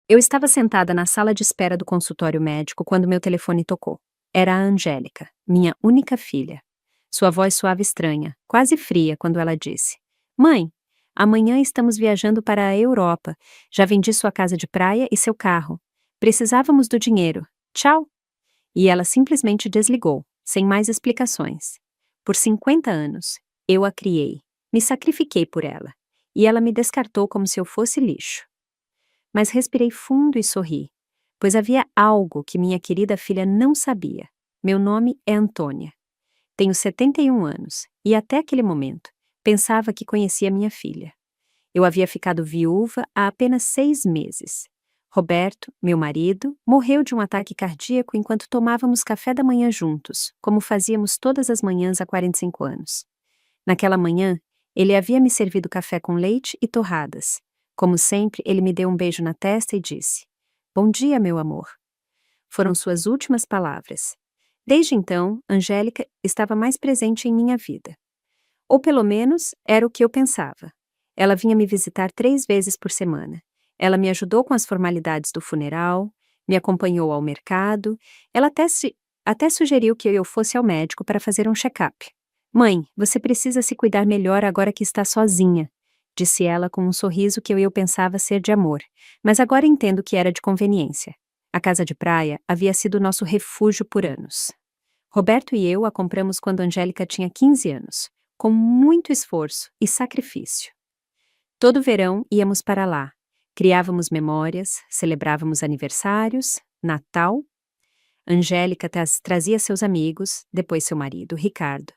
Eu estava sentada na sala de espera do consultório médico quando meu telefone tocou. Era a Angélica, minha única filha. Sua voz soava estranha, quase fria, quando ela disse: Mãe, amanhã estamos viajando para a Europa. Já vendi sua casa de praia e seu carro. Precisávamos do dinheiro. Tchau. E ela simplesmente desligou, sem mais explicações. Por 50 anos, eu a criei, me sacrifiquei por ela, e ela me descartou como se eu fosse lixo. Mas respirei fundo e sorri, pois havia algo que minha querida filha não sabia. Meu nome é Antônia. Tenho 71 anos e até aquele momento pensava que conhecia minha filha. Eu havia ficado viúva há apenas 6 meses. Roberto, meu marido, morreu de um ataque cardíaco enquanto tomávamos café da manhã juntos, como fazíamos todas as manhãs há 45 anos. Naquela manhã, ele havia me servido café com leite e torradas. Como sempre, ele me deu um beijo na testa e disse: Bom dia, meu amor. Foram suas últimas palavras. Desde então, Angélica estava mais presente em minha vida. Ou pelo menos, era o que eu pensava. Ela vinha me visitar 3 vezes por semana. Ela me ajudou com as formalidades do funeral, me acompanhou ao mercado, ela até sugeriu que eu fosse ao médico para fazer um check-up. Mãe, você precisa se cuidar melhor agora que está sozinha, disse ela com um sorriso que eu pensava ser de amor, mas agora entendo que era de conveniência. A casa de praia havia sido nosso refúgio por anos. Roberto e eu a compramos quando Angélica tinha 15 anos, com muito esforço e sacrifício. Todo verão íamos para lá, criávamos memórias, celebrávamos aniversários, Natal. Angélica trazia seus amigos, depois seu marido, Ricardo.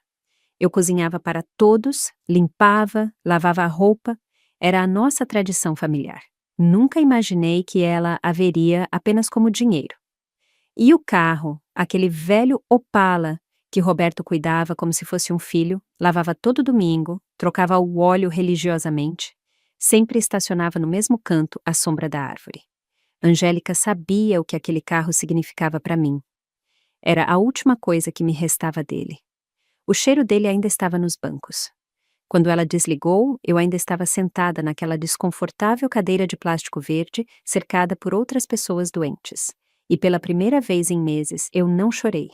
Eu cozinhava para todos, limpava, lavava a roupa. Era a nossa tradição familiar. Nunca imaginei que ela a veria apenas como dinheiro. E o carro, aquele velho Opala, que Roberto cuidava como se fosse um filho, lavava todo domingo, trocava o óleo religiosamente, sempre estacionava no mesmo canto, à sombra da árvore. Angélica sabia o que aquele carro significava para mim. Era a última coisa que me restava dele. O cheiro dele ainda estava nos bancos. Quando ela desligou, eu ainda estava sentada naquela desconfortável cadeira de plástico verde, cercada por outras pessoas doentes. E pela primeira vez em meses, eu não chorei.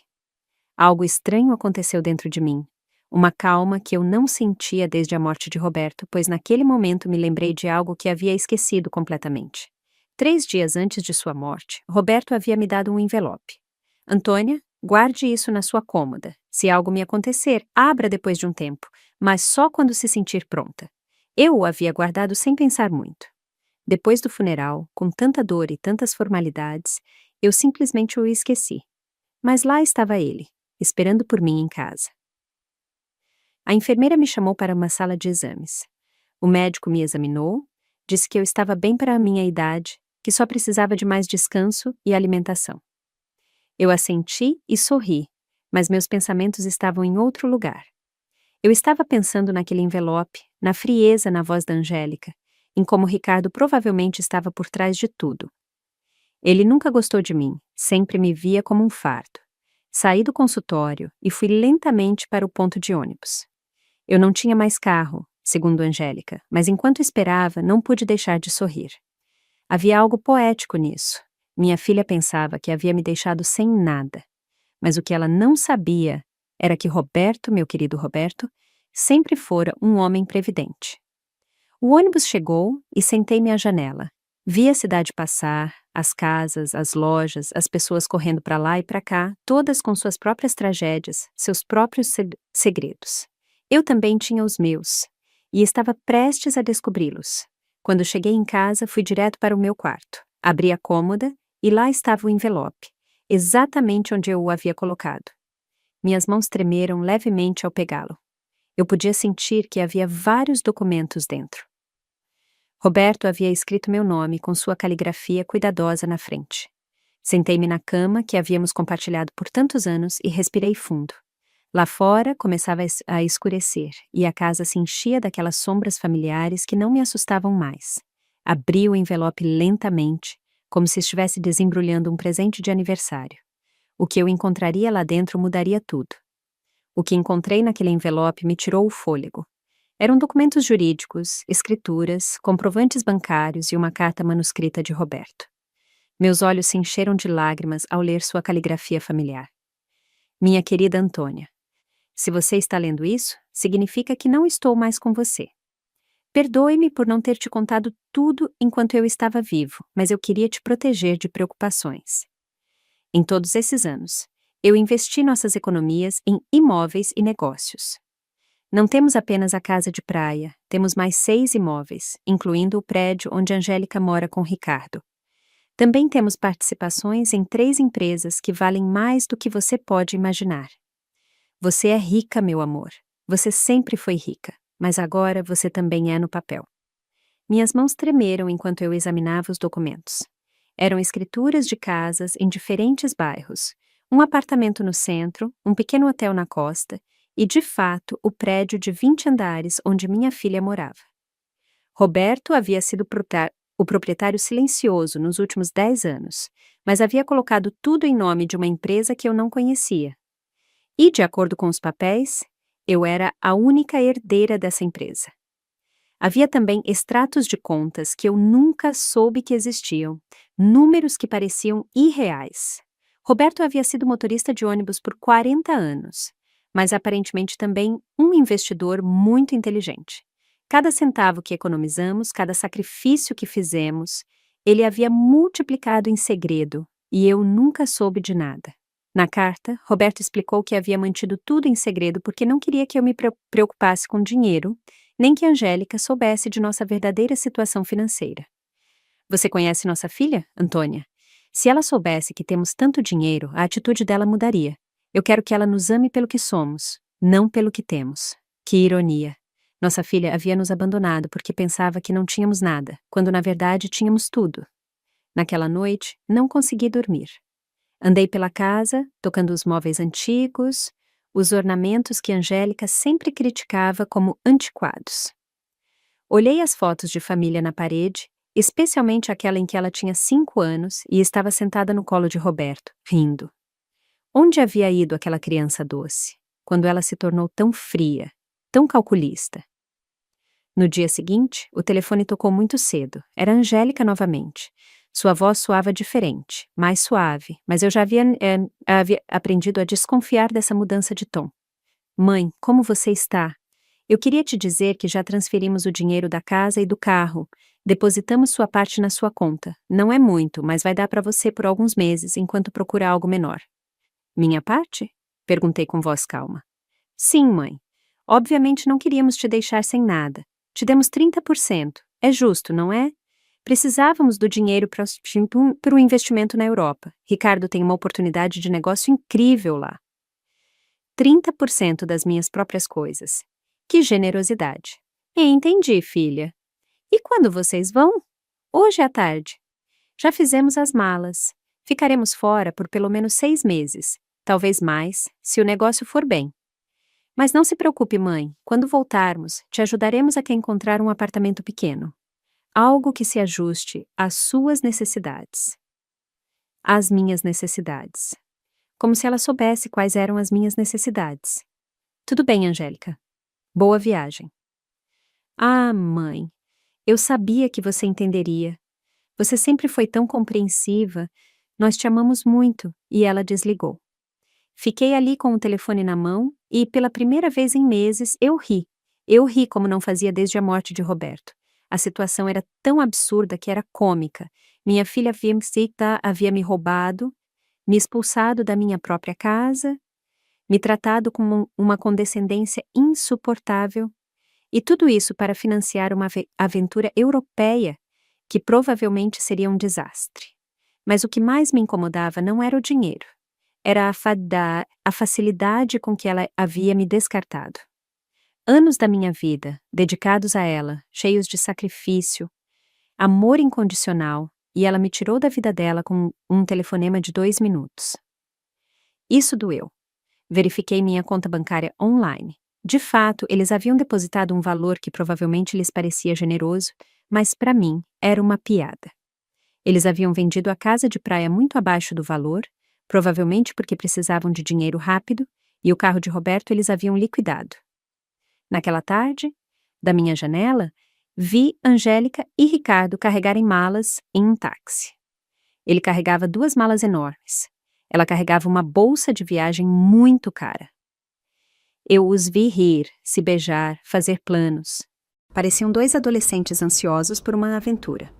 Algo estranho aconteceu dentro de mim. Uma calma que eu não sentia desde a morte de Roberto, pois naquele momento me lembrei de algo que havia esquecido completamente. 3 dias antes de sua morte, Roberto havia me dado um envelope. Antônia, guarde isso na sua cômoda. Se algo me acontecer, abra depois de um tempo, mas só quando se sentir pronta. Eu o havia guardado sem pensar muito. Depois do funeral, com tanta dor e tantas formalidades, eu simplesmente o esqueci. Mas lá estava ele, esperando por mim em casa. A enfermeira me chamou para uma sala de exames. O médico me examinou, disse que eu estava bem para a minha idade, que só precisava de mais descanso e alimentação. Eu assenti e sorri, mas meus pensamentos estavam em outro lugar. Eu estava pensando naquele envelope, na frieza na voz da Angélica, em como Ricardo provavelmente estava por trás de tudo. Ele nunca gostou de mim, sempre me via como um fardo. Saí do consultório e fui lentamente para o ponto de ônibus. Eu não tinha mais carro, segundo Angélica, mas enquanto esperava, não pude deixar de sorrir. Havia algo poético nisso. Minha filha pensava que havia me deixado sem nada. Mas o que ela não sabia era que Roberto, meu querido Roberto, sempre fora um homem previdente. O ônibus chegou e sentei-me à janela. Vi a cidade passar, as casas, as lojas, as pessoas correndo para lá e para cá, todas com suas próprias tragédias, seus próprios segredos. Eu também tinha os meus, e estava prestes a descobri-los. Quando cheguei em casa, fui direto para o meu quarto. Abri a cômoda e lá estava o envelope, exatamente onde eu o havia colocado. Minhas mãos tremeram levemente ao pegá-lo. Eu podia sentir que havia vários documentos dentro. Roberto havia escrito meu nome com sua caligrafia cuidadosa na frente. Sentei-me na cama que havíamos compartilhado por tantos anos e respirei fundo. Lá fora começava a escurecer e a casa se enchia daquelas sombras familiares que não me assustavam mais. Abri o envelope lentamente, como se estivesse desembrulhando um presente de aniversário. O que eu encontraria lá dentro mudaria tudo. O que encontrei naquele envelope me tirou o fôlego. Eram documentos jurídicos, escrituras, comprovantes bancários e uma carta manuscrita de Roberto. Meus olhos se encheram de lágrimas ao ler sua caligrafia familiar. Minha querida Antônia, se você está lendo isso, significa que não estou mais com você. Perdoe-me por não ter te contado tudo enquanto eu estava vivo, mas eu queria te proteger de preocupações. Em todos esses anos, eu investi nossas economias em imóveis e negócios. Não temos apenas a casa de praia, temos mais 6 imóveis, incluindo o prédio onde Angélica mora com Ricardo. Também temos participações em 3 empresas que valem mais do que você pode imaginar. Você é rica, meu amor. Você sempre foi rica, mas agora você também é no papel. Minhas mãos tremeram enquanto eu examinava os documentos. Eram escrituras de casas em diferentes bairros, um apartamento no centro, um pequeno hotel na costa e, de fato, o prédio de 20 andares onde minha filha morava. Roberto havia sido o proprietário silencioso nos últimos 10 anos, mas havia colocado tudo em nome de uma empresa que eu não conhecia. E, de acordo com os papéis, eu era a única herdeira dessa empresa. Havia também extratos de contas que eu nunca soube que existiam, números que pareciam irreais. Roberto havia sido motorista de ônibus por 40 anos, mas aparentemente também um investidor muito inteligente. Cada centavo que economizamos, cada sacrifício que fizemos, ele havia multiplicado em segredo, e eu nunca soube de nada. Na carta, Roberto explicou que havia mantido tudo em segredo porque não queria que eu me preocupasse com dinheiro, nem que Angélica soubesse de nossa verdadeira situação financeira. Você conhece nossa filha, Antônia? Se ela soubesse que temos tanto dinheiro, a atitude dela mudaria. Eu quero que ela nos ame pelo que somos, não pelo que temos. Que ironia. Nossa filha havia nos abandonado porque pensava que não tínhamos nada, quando na verdade tínhamos tudo. Naquela noite, não consegui dormir. Andei pela casa, tocando os móveis antigos, os ornamentos que Angélica sempre criticava como antiquados. Olhei as fotos de família na parede, especialmente aquela em que ela tinha 5 anos e estava sentada no colo de Roberto, rindo. Onde havia ido aquela criança doce, quando ela se tornou tão fria, tão calculista? No dia seguinte, o telefone tocou muito cedo. Era Angélica novamente. Sua voz soava diferente, mais suave, mas eu já havia aprendido a desconfiar dessa mudança de tom. Mãe, como você está? Eu queria te dizer que já transferimos o dinheiro da casa e do carro. Depositamos sua parte na sua conta. Não é muito, mas vai dar para você por alguns meses, enquanto procura algo menor. Minha parte? Perguntei com voz calma. Sim, mãe. Obviamente não queríamos te deixar sem nada. Te demos 30%. É justo, não é? Precisávamos do dinheiro para o investimento na Europa. Ricardo tem uma oportunidade de negócio incrível lá. 30% das minhas próprias coisas. Que generosidade. Entendi, filha. E quando vocês vão? Hoje à tarde. Já fizemos as malas. Ficaremos fora por pelo menos 6 meses. Talvez mais, se o negócio for bem. Mas não se preocupe, mãe. Quando voltarmos, te ajudaremos a encontrar um apartamento pequeno. Algo que se ajuste às suas necessidades. Às minhas necessidades. Como se ela soubesse quais eram as minhas necessidades. Tudo bem, Angélica. Boa viagem. Ah, mãe, eu sabia que você entenderia. Você sempre foi tão compreensiva. Nós te amamos muito. E ela desligou. Fiquei ali com o telefone na mão e, pela primeira vez em meses, eu ri. Eu ri como não fazia desde a morte de Roberto. A situação era tão absurda que era cômica. Minha filha havia me roubado, me expulsado da minha própria casa, me tratado com uma condescendência insuportável, e tudo isso para financiar uma aventura europeia que provavelmente seria um desastre. Mas o que mais me incomodava não era o dinheiro. Era a facilidade com que ela havia me descartado. Anos da minha vida, dedicados a ela, cheios de sacrifício, amor incondicional, e ela me tirou da vida dela com um telefonema de 2 minutos. Isso doeu. Verifiquei minha conta bancária online. De fato, eles haviam depositado um valor que provavelmente lhes parecia generoso, mas para mim era uma piada. Eles haviam vendido a casa de praia muito abaixo do valor, provavelmente porque precisavam de dinheiro rápido, e o carro de Roberto eles haviam liquidado. Naquela tarde, da minha janela, vi Angélica e Ricardo carregarem malas em um táxi. Ele carregava 2 malas enormes. Ela carregava uma bolsa de viagem muito cara. Eu os vi rir, se beijar, fazer planos. Pareciam 2 adolescentes ansiosos por uma aventura.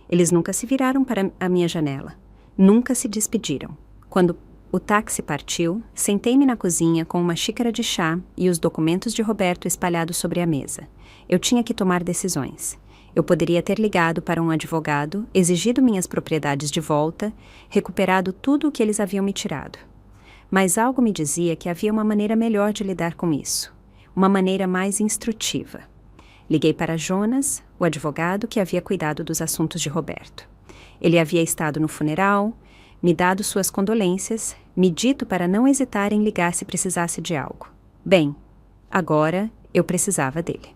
Eles nunca se viraram para a minha janela. Nunca se despediram. Quando o táxi partiu, sentei-me na cozinha com uma xícara de chá e os documentos de Roberto espalhados sobre a mesa. Eu tinha que tomar decisões. Eu poderia ter ligado para um advogado, exigido minhas propriedades de volta, recuperado tudo o que eles haviam me tirado. Mas algo me dizia que havia uma maneira melhor de lidar com isso. Uma maneira mais instrutiva. Liguei para Jonas, o advogado que havia cuidado dos assuntos de Roberto. Ele havia estado no funeral, me dado suas condolências, me dito para não hesitar em ligar se precisasse de algo. Bem, agora eu precisava dele.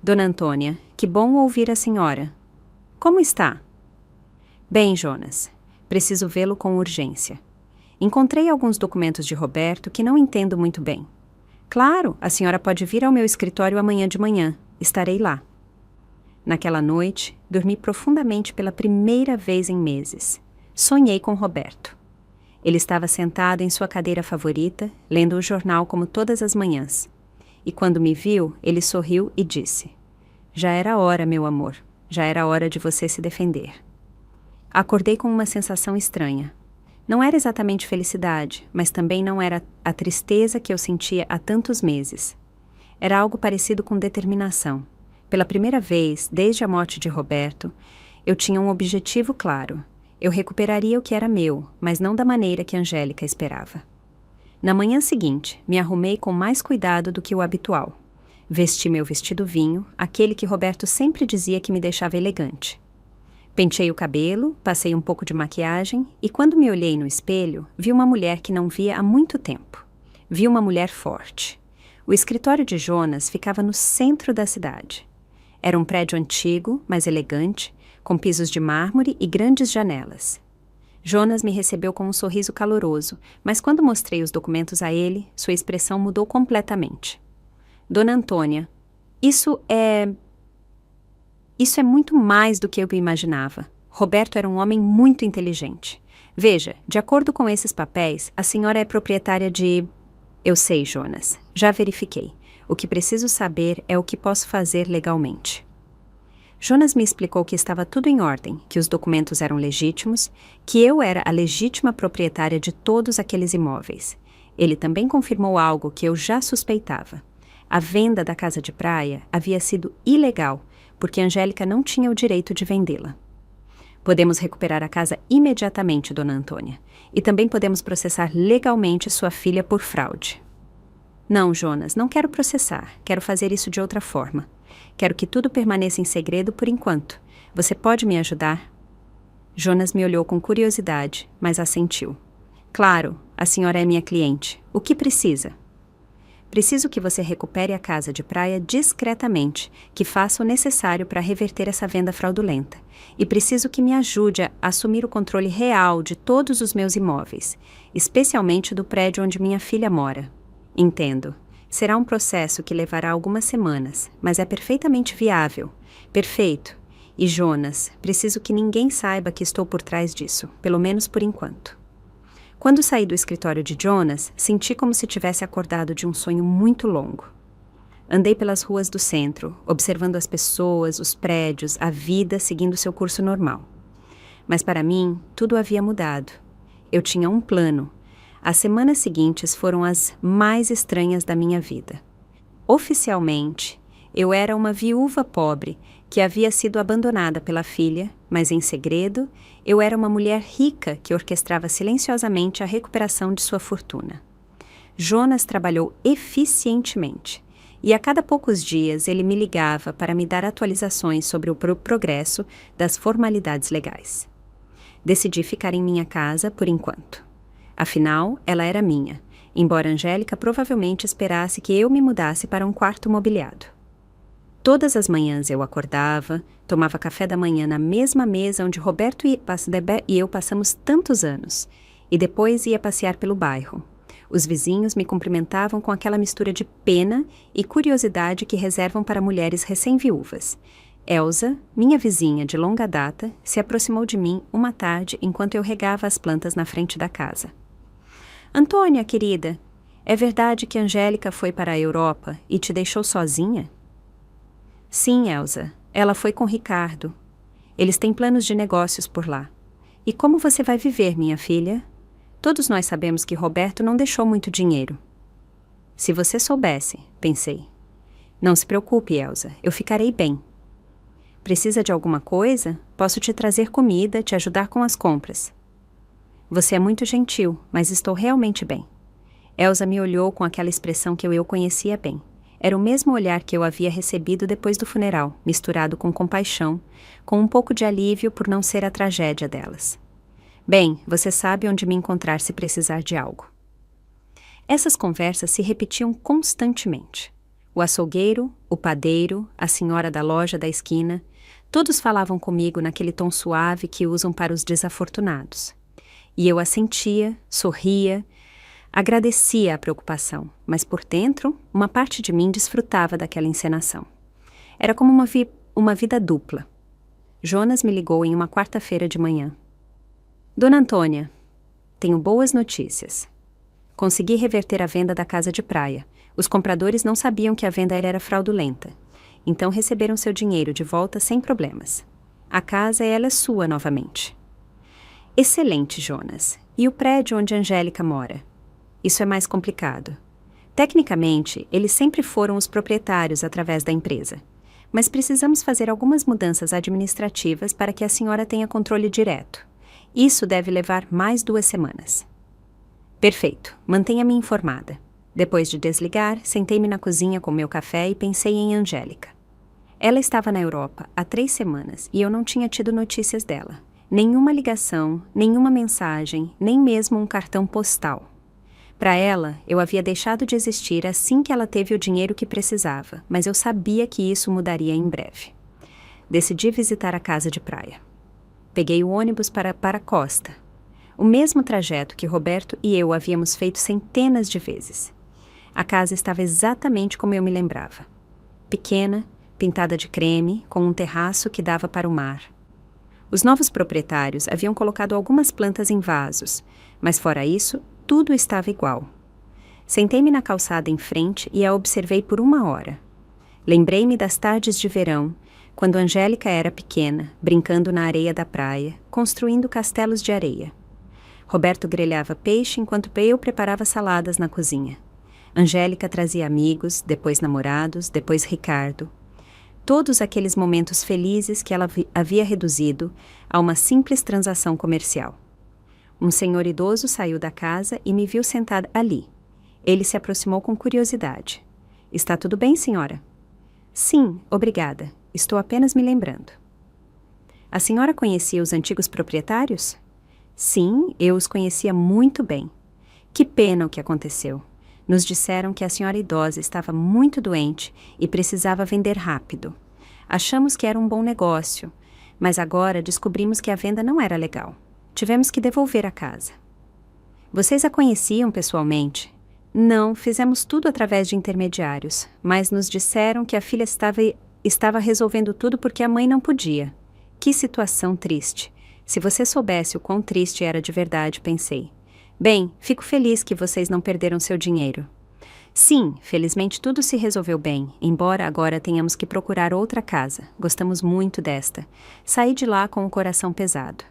Dona Antônia, que bom ouvir a senhora. Como está? Bem, Jonas, preciso vê-lo com urgência. Encontrei alguns documentos de Roberto que não entendo muito bem. Claro, a senhora pode vir ao meu escritório amanhã de manhã. Estarei lá. Naquela noite, dormi profundamente pela primeira vez em meses. Sonhei com Roberto. Ele estava sentado em sua cadeira favorita, lendo o jornal como todas as manhãs. E quando me viu, ele sorriu e disse: "Já era hora, meu amor. Já era hora de você se defender." Acordei com uma sensação estranha. Não era exatamente felicidade, mas também não era a tristeza que eu sentia há tantos meses. Era algo parecido com determinação. Pela primeira vez, desde a morte de Roberto, eu tinha um objetivo claro. Eu recuperaria o que era meu, mas não da maneira que Angélica esperava. Na manhã seguinte, me arrumei com mais cuidado do que o habitual. Vesti meu vestido vinho, aquele que Roberto sempre dizia que me deixava elegante. Pentei o cabelo, passei um pouco de maquiagem e quando me olhei no espelho, vi uma mulher que não via há muito tempo. Vi uma mulher forte. O escritório de Jonas ficava no centro da cidade. Era um prédio antigo, mas elegante, com pisos de mármore e grandes janelas. Jonas me recebeu com um sorriso caloroso, mas quando mostrei os documentos a ele, sua expressão mudou completamente. Dona Antônia, isso é muito mais do que eu imaginava. Roberto era um homem muito inteligente. Veja, de acordo com esses papéis, a senhora é proprietária de... Eu sei, Jonas. Já verifiquei. O que preciso saber é o que posso fazer legalmente. Jonas me explicou que estava tudo em ordem, que os documentos eram legítimos, que eu era a legítima proprietária de todos aqueles imóveis. Ele também confirmou algo que eu já suspeitava. A venda da casa de praia havia sido ilegal, porque Angélica não tinha o direito de vendê-la. Podemos recuperar a casa imediatamente, Dona Antônia, e também podemos processar legalmente sua filha por fraude. Não, Jonas, não quero processar. Quero fazer isso de outra forma. Quero que tudo permaneça em segredo por enquanto. Você pode me ajudar? Jonas me olhou com curiosidade, mas assentiu. Claro, a senhora é minha cliente. O que precisa? Preciso que você recupere a casa de praia discretamente, que faça o necessário para reverter essa venda fraudulenta. E preciso que me ajude a assumir o controle real de todos os meus imóveis, especialmente do prédio onde minha filha mora. Entendo. Será um processo que levará algumas semanas, mas é perfeitamente viável. Perfeito. E Jonas, preciso que ninguém saiba que estou por trás disso, pelo menos por enquanto. Quando saí do escritório de Jonas, senti como se tivesse acordado de um sonho muito longo. Andei pelas ruas do centro, observando as pessoas, os prédios, a vida seguindo seu curso normal. Mas para mim, tudo havia mudado. Eu tinha um plano. As semanas seguintes foram as mais estranhas da minha vida. Oficialmente, eu era uma viúva pobre que havia sido abandonada pela filha, mas em segredo, eu era uma mulher rica que orquestrava silenciosamente a recuperação de sua fortuna. Jonas trabalhou eficientemente, e a cada poucos dias ele me ligava para me dar atualizações sobre o progresso das formalidades legais. Decidi ficar em minha casa por enquanto. Afinal, ela era minha, embora Angélica provavelmente esperasse que eu me mudasse para um quarto mobiliado. Todas as manhãs eu acordava, tomava café da manhã na mesma mesa onde Roberto e eu passamos tantos anos, e depois ia passear pelo bairro. Os vizinhos me cumprimentavam com aquela mistura de pena e curiosidade que reservam para mulheres recém-viúvas. Elsa, minha vizinha de longa data, se aproximou de mim uma tarde enquanto eu regava as plantas na frente da casa. Antônia, querida, é verdade que Angélica foi para a Europa e te deixou sozinha? Sim, Elsa, ela foi com Ricardo. Eles têm planos de negócios por lá. E como você vai viver, minha filha? Todos nós sabemos que Roberto não deixou muito dinheiro. Se você soubesse, pensei. Não se preocupe, Elsa, eu ficarei bem. Precisa de alguma coisa? Posso te trazer comida, te ajudar com as compras. Você é muito gentil, mas estou realmente bem. Elsa me olhou com aquela expressão que eu conhecia bem. Era o mesmo olhar que eu havia recebido depois do funeral, misturado com compaixão, com um pouco de alívio por não ser a tragédia delas. Bem, você sabe onde me encontrar se precisar de algo. Essas conversas se repetiam constantemente. O açougueiro, o padeiro, a senhora da loja da esquina, todos falavam comigo naquele tom suave que usam para os desafortunados. E eu assentia, sorria, agradecia a preocupação, mas por dentro, uma parte de mim desfrutava daquela encenação. Era como uma vida dupla. Jonas me ligou em uma quarta-feira de manhã. Dona Antônia, tenho boas notícias. Consegui reverter a venda da casa de praia. Os compradores não sabiam que a venda era fraudulenta. Então receberam seu dinheiro de volta sem problemas. A casa ela é sua novamente. Excelente, Jonas. E o prédio onde Angélica mora? Isso é mais complicado. Tecnicamente, eles sempre foram os proprietários através da empresa. Mas precisamos fazer algumas mudanças administrativas para que a senhora tenha controle direto. Isso deve levar mais 2 semanas. Perfeito. Mantenha-me informada. Depois de desligar, sentei-me na cozinha com meu café e pensei em Angélica. Ela estava na Europa há 3 semanas e eu não tinha tido notícias dela. Nenhuma ligação, nenhuma mensagem, nem mesmo um cartão postal. Para ela, eu havia deixado de existir assim que ela teve o dinheiro que precisava, mas eu sabia que isso mudaria em breve. Decidi visitar a casa de praia. Peguei o ônibus para a costa. O mesmo trajeto que Roberto e eu havíamos feito centenas de vezes. A casa estava exatamente como eu me lembrava. Pequena, pintada de creme, com um terraço que dava para o mar. Os novos proprietários haviam colocado algumas plantas em vasos, mas fora isso, tudo estava igual. Sentei-me na calçada em frente e a observei por 1 hora. Lembrei-me das tardes de verão, quando Angélica era pequena, brincando na areia da praia, construindo castelos de areia. Roberto grelhava peixe enquanto eu preparava saladas na cozinha. Angélica trazia amigos, depois namorados, depois Ricardo. Todos aqueles momentos felizes que ela havia reduzido a uma simples transação comercial. Um senhor idoso saiu da casa e me viu sentada ali. Ele se aproximou com curiosidade. Está tudo bem, senhora? Sim, obrigada. Estou apenas me lembrando. A senhora conhecia os antigos proprietários? Sim, eu os conhecia muito bem. Que pena o que aconteceu. Nos disseram que a senhora idosa estava muito doente e precisava vender rápido. Achamos que era um bom negócio, mas agora descobrimos que a venda não era legal. Tivemos que devolver a casa. Vocês a conheciam pessoalmente? Não, fizemos tudo através de intermediários, mas nos disseram que a filha estava resolvendo tudo porque a mãe não podia. Que situação triste. Se você soubesse o quão triste era de verdade, pensei. Bem, fico feliz que vocês não perderam seu dinheiro. Sim, felizmente tudo se resolveu bem, embora agora tenhamos que procurar outra casa. Gostamos muito desta. Saí de lá com o coração pesado.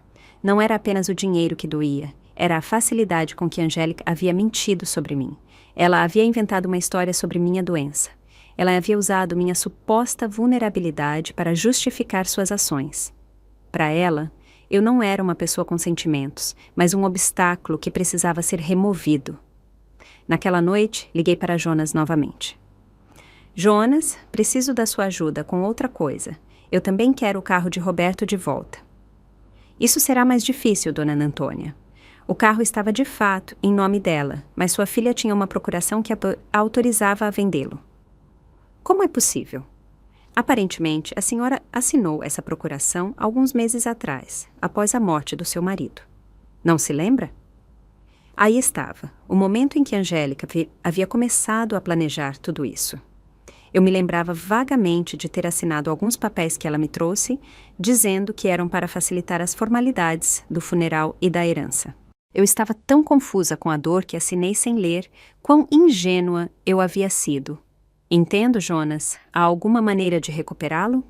Não era apenas o dinheiro que doía, era a facilidade com que Angélica havia mentido sobre mim. Ela havia inventado uma história sobre minha doença. Ela havia usado minha suposta vulnerabilidade para justificar suas ações. Para ela, eu não era uma pessoa com sentimentos, mas um obstáculo que precisava ser removido. Naquela noite, liguei para Jonas novamente. Jonas, preciso da sua ajuda com outra coisa. Eu também quero o carro de Roberto de volta. Isso será mais difícil, dona Antônia. O carro estava de fato em nome dela, mas sua filha tinha uma procuração que a autorizava a vendê-lo. Como é possível? Aparentemente, a senhora assinou essa procuração alguns meses atrás, após a morte do seu marido. Não se lembra? Aí estava, o momento em que Angélica havia começado a planejar tudo isso. Eu me lembrava vagamente de ter assinado alguns papéis que ela me trouxe, dizendo que eram para facilitar as formalidades do funeral e da herança. Eu estava tão confusa com a dor que assinei sem ler quão ingênua eu havia sido. Entendo, Jonas. Há alguma maneira de recuperá-lo?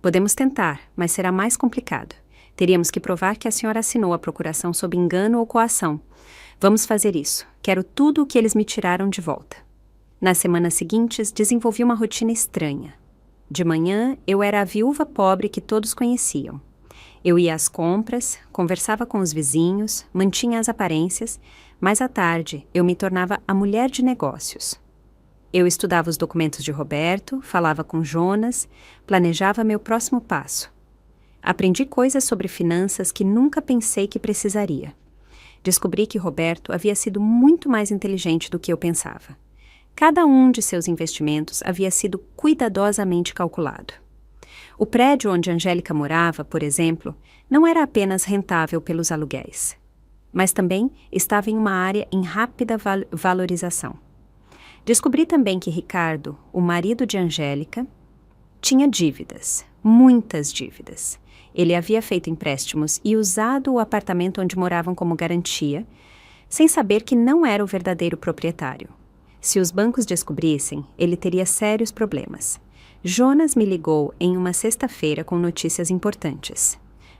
Podemos tentar, mas será mais complicado. Teríamos que provar que a senhora assinou a procuração sob engano ou coação. Vamos fazer isso. Quero tudo o que eles me tiraram de volta. Nas semanas seguintes, desenvolvi uma rotina estranha. De manhã, eu era a viúva pobre que todos conheciam. Eu ia às compras, conversava com os vizinhos, mantinha as aparências, mas à tarde eu me tornava a mulher de negócios. Eu estudava os documentos de Roberto, falava com Jonas, planejava meu próximo passo. Aprendi coisas sobre finanças que nunca pensei que precisaria. Descobri que Roberto havia sido muito mais inteligente do que eu pensava. Cada um de seus investimentos havia sido cuidadosamente calculado. O prédio onde Angélica morava, por exemplo, não era apenas rentável pelos aluguéis, mas também estava em uma área em rápida valorização. Descobri também que Ricardo, o marido de Angélica, tinha dívidas, muitas dívidas. Ele havia feito empréstimos e usado o apartamento onde moravam como garantia, sem saber que não era o verdadeiro proprietário. Se os bancos descobrissem, ele teria sérios problemas. Jonas me ligou em uma sexta-feira com notícias importantes.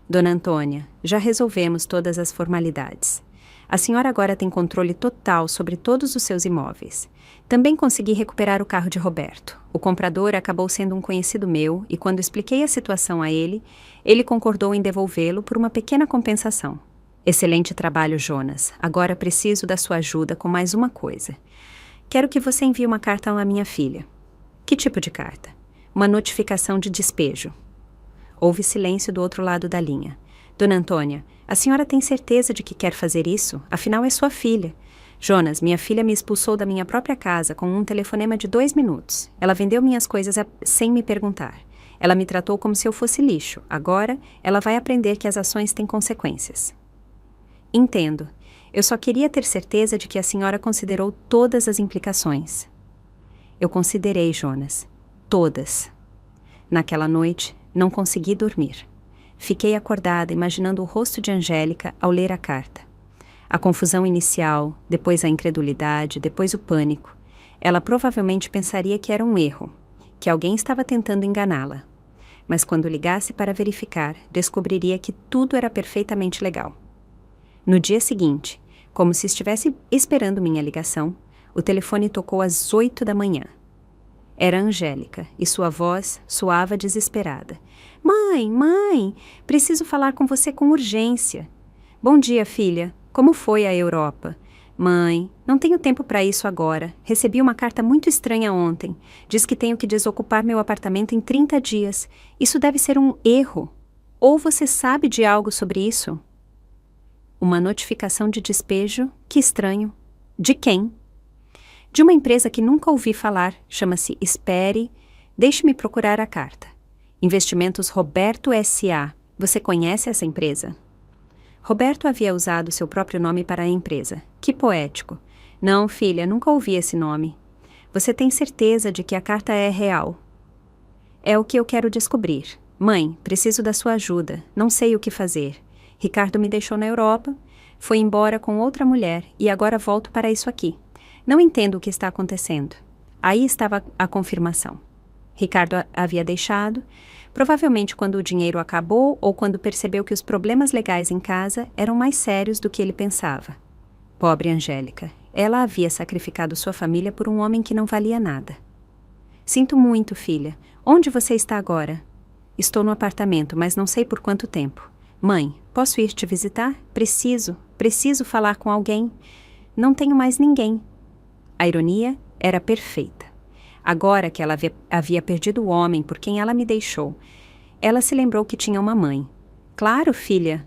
Dona Antônia, já resolvemos todas as formalidades. A senhora agora tem controle total sobre todos os seus imóveis. Também consegui recuperar o carro de Roberto. O comprador acabou sendo um conhecido meu e quando expliquei a situação a ele, ele concordou em devolvê-lo por uma pequena compensação. Excelente trabalho, Jonas. Agora preciso da sua ajuda com mais uma coisa. Quero que você envie uma carta à minha filha. Que tipo de carta? Uma notificação de despejo. Houve silêncio do outro lado da linha. Dona Antônia, a senhora tem certeza de que quer fazer isso? Afinal, é sua filha. Jonas, minha filha me expulsou da minha própria casa com um telefonema de 2 minutos. Ela vendeu minhas coisas sem me perguntar. Ela me tratou como se eu fosse lixo. Agora, ela vai aprender que as ações têm consequências. Entendo. Eu só queria ter certeza de que a senhora considerou todas as implicações. Eu considerei, Jonas. Todas. Naquela noite, não consegui dormir. Fiquei acordada imaginando o rosto de Angélica ao ler a carta. A confusão inicial, depois a incredulidade, depois o pânico. Ela provavelmente pensaria que era um erro, que alguém estava tentando enganá-la. Mas quando ligasse para verificar, descobriria que tudo era perfeitamente legal. No dia seguinte, como se estivesse esperando minha ligação, o telefone tocou às 8 da manhã. Era Angélica, e sua voz soava desesperada. Mãe, mãe, preciso falar com você com urgência. Bom dia, filha. Como foi a Europa? Mãe, não tenho tempo para isso agora. Recebi uma carta muito estranha ontem. Diz que tenho que desocupar meu apartamento em 30 dias. Isso deve ser um erro. Ou você sabe de algo sobre isso? Uma notificação de despejo? Que estranho. De quem? De uma empresa que nunca ouvi falar. Chama-se Espere. Deixe-me procurar a carta. Investimentos Roberto S.A. Você conhece essa empresa? Roberto havia usado seu próprio nome para a empresa. Que poético. Não, filha, nunca ouvi esse nome. Você tem certeza de que a carta é real? É o que eu quero descobrir. Mãe, preciso da sua ajuda. Não sei o que fazer. Ricardo me deixou na Europa, foi embora com outra mulher e agora volto para isso aqui. Não entendo o que está acontecendo. Aí estava a confirmação. Ricardo havia deixado, provavelmente quando o dinheiro acabou ou quando percebeu que os problemas legais em casa eram mais sérios do que ele pensava. Pobre Angélica, ela havia sacrificado sua família por um homem que não valia nada. Sinto muito, filha. Onde você está agora? Estou no apartamento, mas não sei por quanto tempo. Mãe, posso ir te visitar? Preciso falar com alguém. Não tenho mais ninguém. A ironia era perfeita. Agora que ela havia perdido o homem por quem ela me deixou, ela se lembrou que tinha uma mãe. Claro, filha.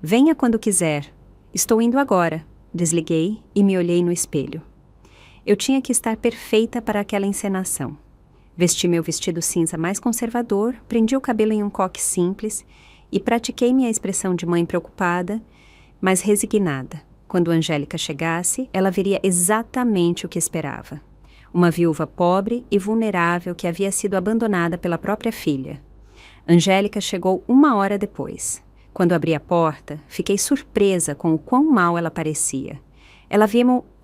Venha quando quiser. Estou indo agora. Desliguei e me olhei no espelho. Eu tinha que estar perfeita para aquela encenação. Vesti meu vestido cinza mais conservador, prendi o cabelo em um coque simples e pratiquei minha expressão de mãe preocupada, mas resignada. Quando Angélica chegasse, ela veria exatamente o que esperava. Uma viúva pobre e vulnerável que havia sido abandonada pela própria filha. Angélica chegou 1 hora depois. Quando abri a porta, fiquei surpresa com o quão mal ela parecia. Ela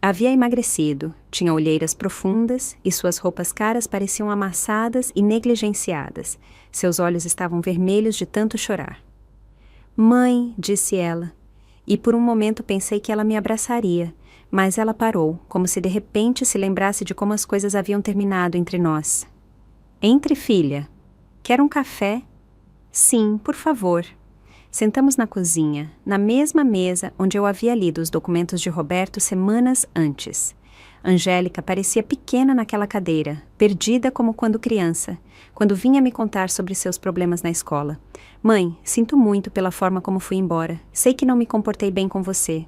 havia emagrecido, tinha olheiras profundas e suas roupas caras pareciam amassadas e negligenciadas. Seus olhos estavam vermelhos de tanto chorar. "Mãe", disse ela, e por um momento pensei que ela me abraçaria, mas ela parou, como se de repente se lembrasse de como as coisas haviam terminado entre nós. "Entre, filha. Quer um café?" "Sim, por favor." Sentamos na cozinha, na mesma mesa onde eu havia lido os documentos de Roberto semanas antes. Angélica parecia pequena naquela cadeira, perdida como quando criança, quando vinha me contar sobre seus problemas na escola. "Mãe, sinto muito pela forma como fui embora. Sei que não me comportei bem com você."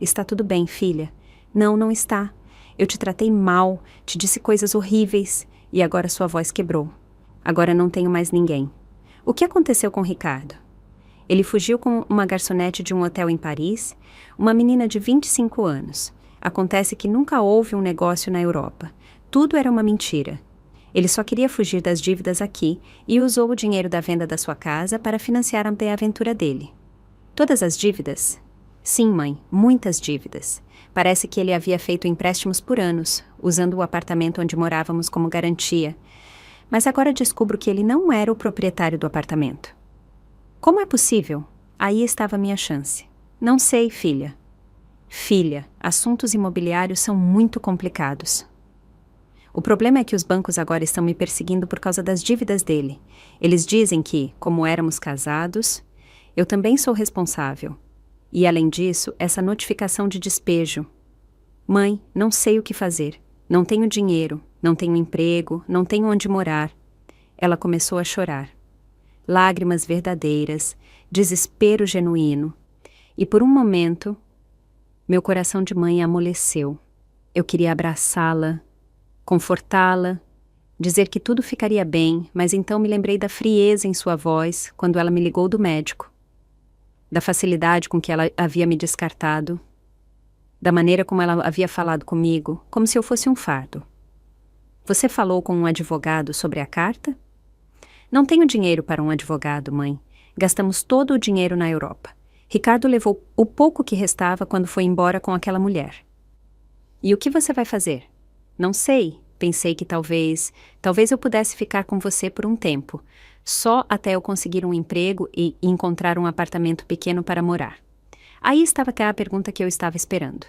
"Está tudo bem, filha." "Não, não está. Eu te tratei mal, te disse coisas horríveis, e agora sua voz quebrou. Agora não tenho mais ninguém." "O que aconteceu com Ricardo?" "Ele fugiu com uma garçonete de um hotel em Paris, uma menina de 25 anos. Acontece que nunca houve um negócio na Europa. Tudo era uma mentira. Ele só queria fugir das dívidas aqui e usou o dinheiro da venda da sua casa para financiar a aventura dele." "Todas as dívidas?" "Sim, mãe, muitas dívidas. Parece que ele havia feito empréstimos por anos, usando o apartamento onde morávamos como garantia. Mas agora descubro que ele não era o proprietário do apartamento." "Como é possível?" Aí estava minha chance. "Não sei, filha." "Filha, assuntos imobiliários são muito complicados. O problema é que os bancos agora estão me perseguindo por causa das dívidas dele. Eles dizem que, como éramos casados, eu também sou responsável. E, além disso, essa notificação de despejo. Mãe, não sei o que fazer. Não tenho dinheiro, não tenho emprego, não tenho onde morar." Ela começou a chorar. Lágrimas verdadeiras, desespero genuíno. E por um momento, meu coração de mãe amoleceu. Eu queria abraçá-la, confortá-la, dizer que tudo ficaria bem, mas então me lembrei da frieza em sua voz quando ela me ligou do médico, da facilidade com que ela havia me descartado, da maneira como ela havia falado comigo, como se eu fosse um fardo. "Você falou com um advogado sobre a carta?" "Não tenho dinheiro para um advogado, mãe. Gastamos todo o dinheiro na Europa. Ricardo levou o pouco que restava quando foi embora com aquela mulher." "E o que você vai fazer?" "Não sei. Pensei que talvez eu pudesse ficar com você por um tempo, só até eu conseguir um emprego e encontrar um apartamento pequeno para morar." Aí estava até a pergunta que eu estava esperando.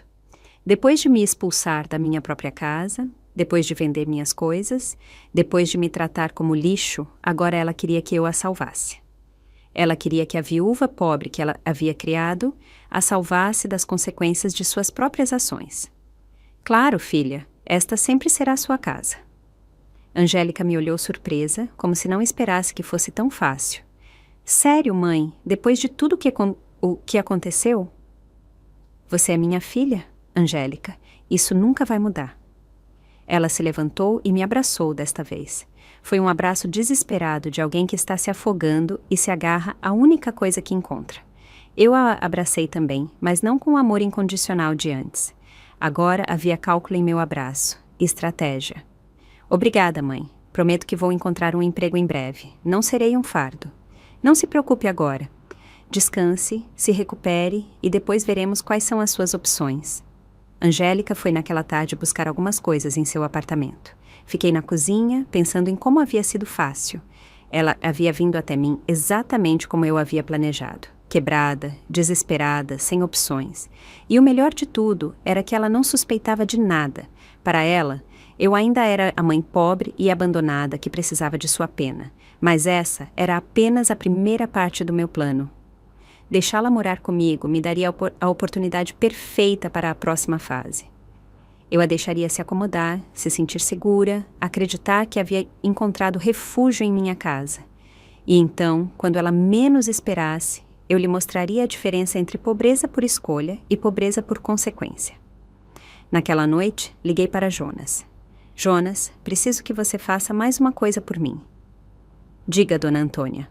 Depois de me expulsar da minha própria casa, depois de vender minhas coisas, depois de me tratar como lixo, agora ela queria que eu a salvasse. Ela queria que a viúva pobre que ela havia criado a salvasse das consequências de suas próprias ações. "Claro, filha, esta sempre será sua casa." Angélica me olhou surpresa, como se não esperasse que fosse tão fácil. "Sério, mãe, depois de tudo o que aconteceu?" "Você é minha filha, Angélica. Isso nunca vai mudar." Ela se levantou e me abraçou desta vez. Foi um abraço desesperado de alguém que está se afogando e se agarra à única coisa que encontra. Eu a abracei também, mas não com o amor incondicional de antes. Agora havia cálculo em meu abraço, estratégia. "Obrigada, mãe. Prometo que vou encontrar um emprego em breve. Não serei um fardo. Não se preocupe agora. Descanse, se recupere e depois veremos quais são as suas opções." Angélica foi naquela tarde buscar algumas coisas em seu apartamento. Fiquei na cozinha, pensando em como havia sido fácil. Ela havia vindo até mim exatamente como eu havia planejado. Quebrada, desesperada, sem opções. E o melhor de tudo era que ela não suspeitava de nada. Para ela, eu ainda era a mãe pobre e abandonada que precisava de sua pena. Mas essa era apenas a primeira parte do meu plano. Deixá-la morar comigo me daria a oportunidade perfeita para a próxima fase. Eu a deixaria se acomodar, se sentir segura, acreditar que havia encontrado refúgio em minha casa. E então, quando ela menos esperasse, eu lhe mostraria a diferença entre pobreza por escolha e pobreza por consequência. Naquela noite, liguei para Jonas. "Jonas, preciso que você faça mais uma coisa por mim." "Diga, dona Antônia."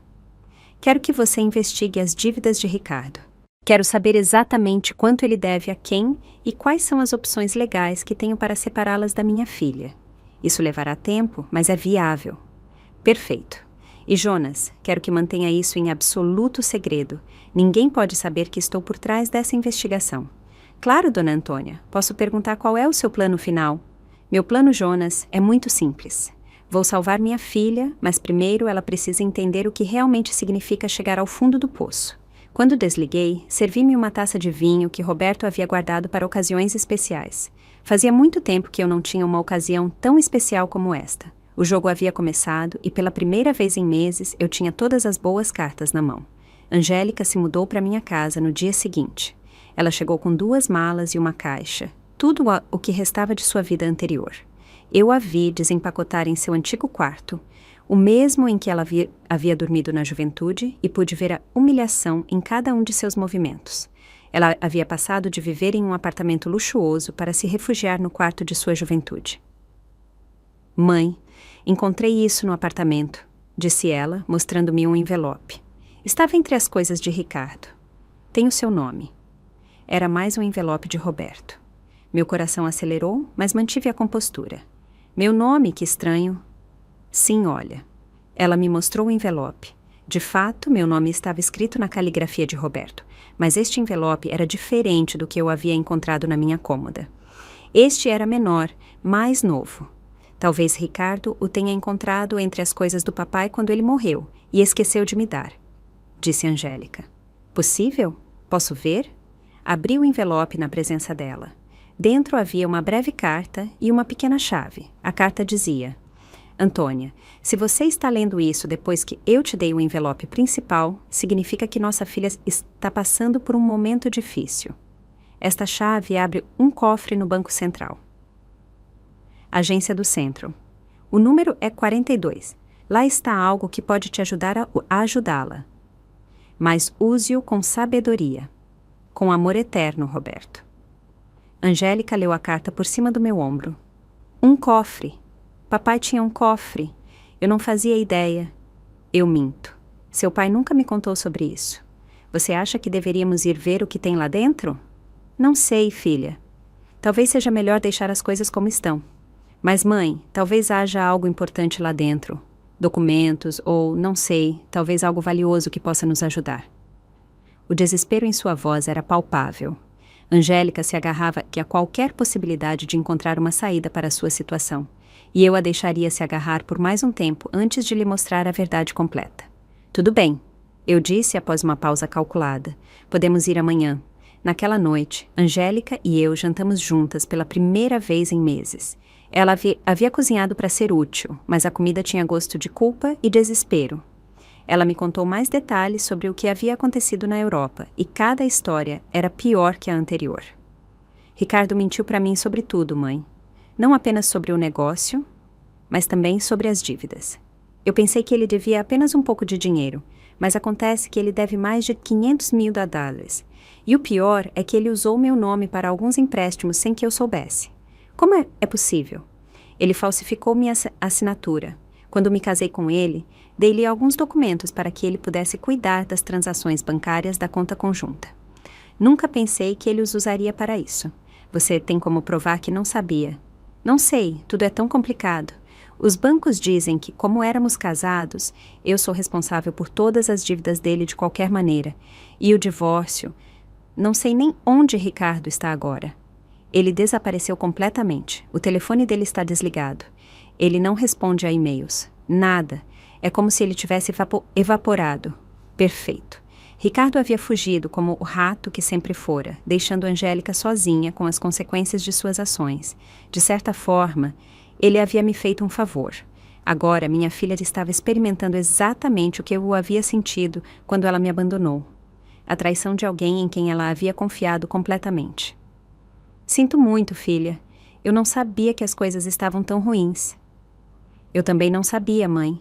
"Quero que você investigue as dívidas de Ricardo. Quero saber exatamente quanto ele deve a quem e quais são as opções legais que tenho para separá-las da minha filha. Isso levará tempo, mas é viável. Perfeito. E Jonas, quero que mantenha isso em absoluto segredo. Ninguém pode saber que estou por trás dessa investigação. Claro, dona Antônia. Posso perguntar qual é o seu plano final? Meu plano, Jonas, é muito simples. Vou salvar minha filha, mas primeiro ela precisa entender o que realmente significa chegar ao fundo do poço. Quando desliguei, servi-me uma taça de vinho que Roberto havia guardado para ocasiões especiais. Fazia muito tempo que eu não tinha uma ocasião tão especial como esta. O jogo havia começado e pela primeira vez em meses eu tinha todas as boas cartas na mão. Angélica se mudou para minha casa no dia seguinte. Ela chegou com 2 malas e uma caixa, tudo o que restava de sua vida anterior. Eu a vi desempacotar em seu antigo quarto, o mesmo em que ela havia dormido na juventude, e pude ver a humilhação em cada um de seus movimentos. Ela havia passado de viver em um apartamento luxuoso para se refugiar no quarto de sua juventude. Mãe, encontrei isso no apartamento, disse ela, mostrando-me um envelope. Estava entre as coisas de Ricardo. Tem o seu nome. Era mais um envelope de Roberto. Meu coração acelerou, mas mantive a compostura. Meu nome, que estranho. Sim, olha. Ela me mostrou o envelope. De fato, meu nome estava escrito na caligrafia de Roberto, mas este envelope era diferente do que eu havia encontrado na minha cômoda. Este era menor, mais novo. Talvez Ricardo o tenha encontrado entre as coisas do papai quando ele morreu e esqueceu de me dar, disse Angélica. Possível? Posso ver? Abri o envelope na presença dela. Dentro havia uma breve carta e uma pequena chave. A carta dizia: Antônia, se você está lendo isso depois que eu te dei o envelope principal, significa que nossa filha está passando por um momento difícil. Esta chave abre um cofre no Banco Central. Agência do Centro. O número é 42. Lá está algo que pode te ajudar a ajudá-la. Mas use-o com sabedoria. Com amor eterno, Roberto. Angélica leu a carta por cima do meu ombro. Um cofre. Papai tinha um cofre. Eu não fazia ideia. Eu minto. Seu pai nunca me contou sobre isso. Você acha que deveríamos ir ver o que tem lá dentro? Não sei, filha. Talvez seja melhor deixar as coisas como estão. Mas, mãe, talvez haja algo importante lá dentro. Documentos ou, não sei, talvez algo valioso que possa nos ajudar. O desespero em sua voz era palpável. Angélica se agarrava a qualquer possibilidade de encontrar uma saída para a sua situação, e eu a deixaria se agarrar por mais um tempo antes de lhe mostrar a verdade completa. Tudo bem, eu disse após uma pausa calculada. Podemos ir amanhã. Naquela noite, Angélica e eu jantamos juntas pela primeira vez em meses. Ela havia cozinhado para ser útil, mas a comida tinha gosto de culpa e desespero. Ela me contou mais detalhes sobre o que havia acontecido na Europa, e cada história era pior que a anterior. Ricardo mentiu para mim sobre tudo, mãe. Não apenas sobre o negócio, mas também sobre as dívidas. Eu pensei que ele devia apenas um pouco de dinheiro, mas acontece que ele deve mais de $500.000. E o pior é que ele usou meu nome para alguns empréstimos sem que eu soubesse. Como é possível? Ele falsificou minha assinatura. Quando me casei com ele, dei-lhe alguns documentos para que ele pudesse cuidar das transações bancárias da conta conjunta. Nunca pensei que ele os usaria para isso. Você tem como provar que não sabia? Não sei, tudo é tão complicado. Os bancos dizem que, como éramos casados, eu sou responsável por todas as dívidas dele de qualquer maneira. E o divórcio... Não sei nem onde Ricardo está agora. Ele desapareceu completamente. O telefone dele está desligado. Ele não responde a e-mails. Nada. É como se ele tivesse evaporado. Perfeito. Ricardo havia fugido como o rato que sempre fora, deixando Angélica sozinha com as consequências de suas ações. De certa forma, ele havia me feito um favor. Agora, minha filha estava experimentando exatamente o que eu havia sentido quando ela me abandonou. A traição de alguém em quem ela havia confiado completamente. Sinto muito, filha. Eu não sabia que as coisas estavam tão ruins. Eu também não sabia, mãe.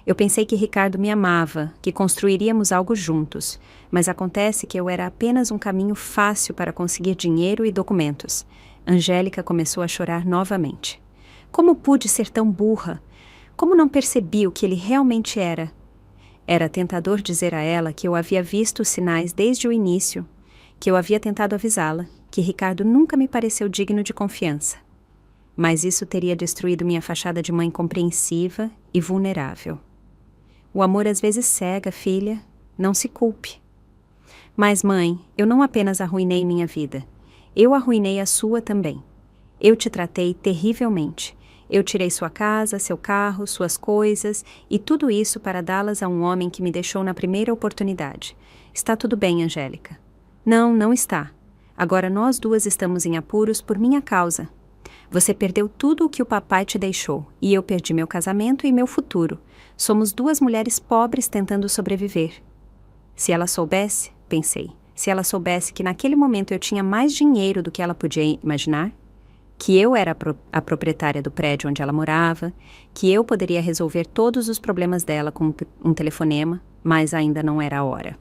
Eu pensei que Ricardo me amava, que construiríamos algo juntos, mas acontece que eu era apenas um caminho fácil para conseguir dinheiro e documentos. Angélica começou a chorar novamente. Como pude ser tão burra? Como não percebi o que ele realmente era? Era tentador dizer a ela que eu havia visto os sinais desde o início, que eu havia tentado avisá-la, que Ricardo nunca me pareceu digno de confiança. mas isso teria destruído minha fachada de mãe compreensiva e vulnerável. O amor às vezes cega, filha. Não se culpe. Mas, mãe, eu não apenas arruinei minha vida. Eu arruinei a sua também. Eu te tratei terrivelmente. Eu tirei sua casa, seu carro, suas coisas e tudo isso para dá-las a um homem que me deixou na primeira oportunidade. Está tudo bem, Angélica. Não, não está. Agora nós duas estamos em apuros por minha causa. Você perdeu tudo o que o papai te deixou, e eu perdi meu casamento e meu futuro. Somos duas mulheres pobres tentando sobreviver. Se ela soubesse, pensei, se ela soubesse que naquele momento eu tinha mais dinheiro do que ela podia imaginar, que eu era a proprietária do prédio onde ela morava, que eu poderia resolver todos os problemas dela com um telefonema, mas ainda não era a hora.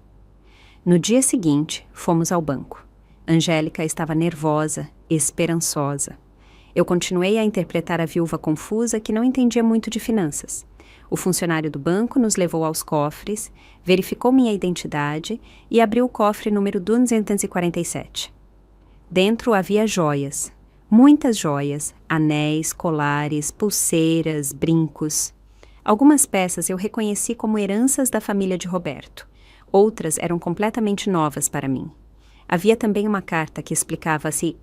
No dia seguinte, fomos ao banco. Angélica estava nervosa, esperançosa. Eu continuei a interpretar a viúva confusa que não entendia muito de finanças. O funcionário do banco nos levou aos cofres, verificou minha identidade e abriu o cofre número 247. Dentro havia joias, muitas joias, anéis, colares, pulseiras, brincos. Algumas peças eu reconheci como heranças da família de Roberto. Outras eram completamente novas para mim. Havia também uma carta que explicava-se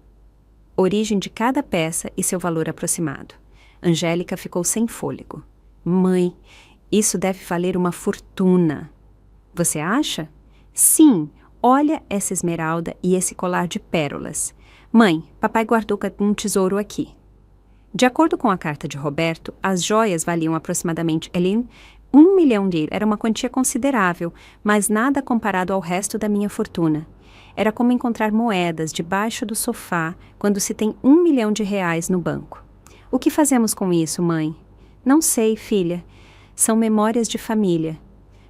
origem de cada peça e seu valor aproximado. Angélica ficou sem fôlego. Mãe, isso deve valer uma fortuna. Você acha? Sim, olha essa esmeralda e esse colar de pérolas. Mãe, papai guardou um tesouro aqui. De acordo com a carta de Roberto, as joias valiam aproximadamente 1 milhão de era uma quantia considerável, mas nada comparado ao resto da minha fortuna. Era como encontrar moedas debaixo do sofá quando se tem 1 milhão de reais no banco. O que fazemos com isso, mãe? Não sei, filha. São memórias de família.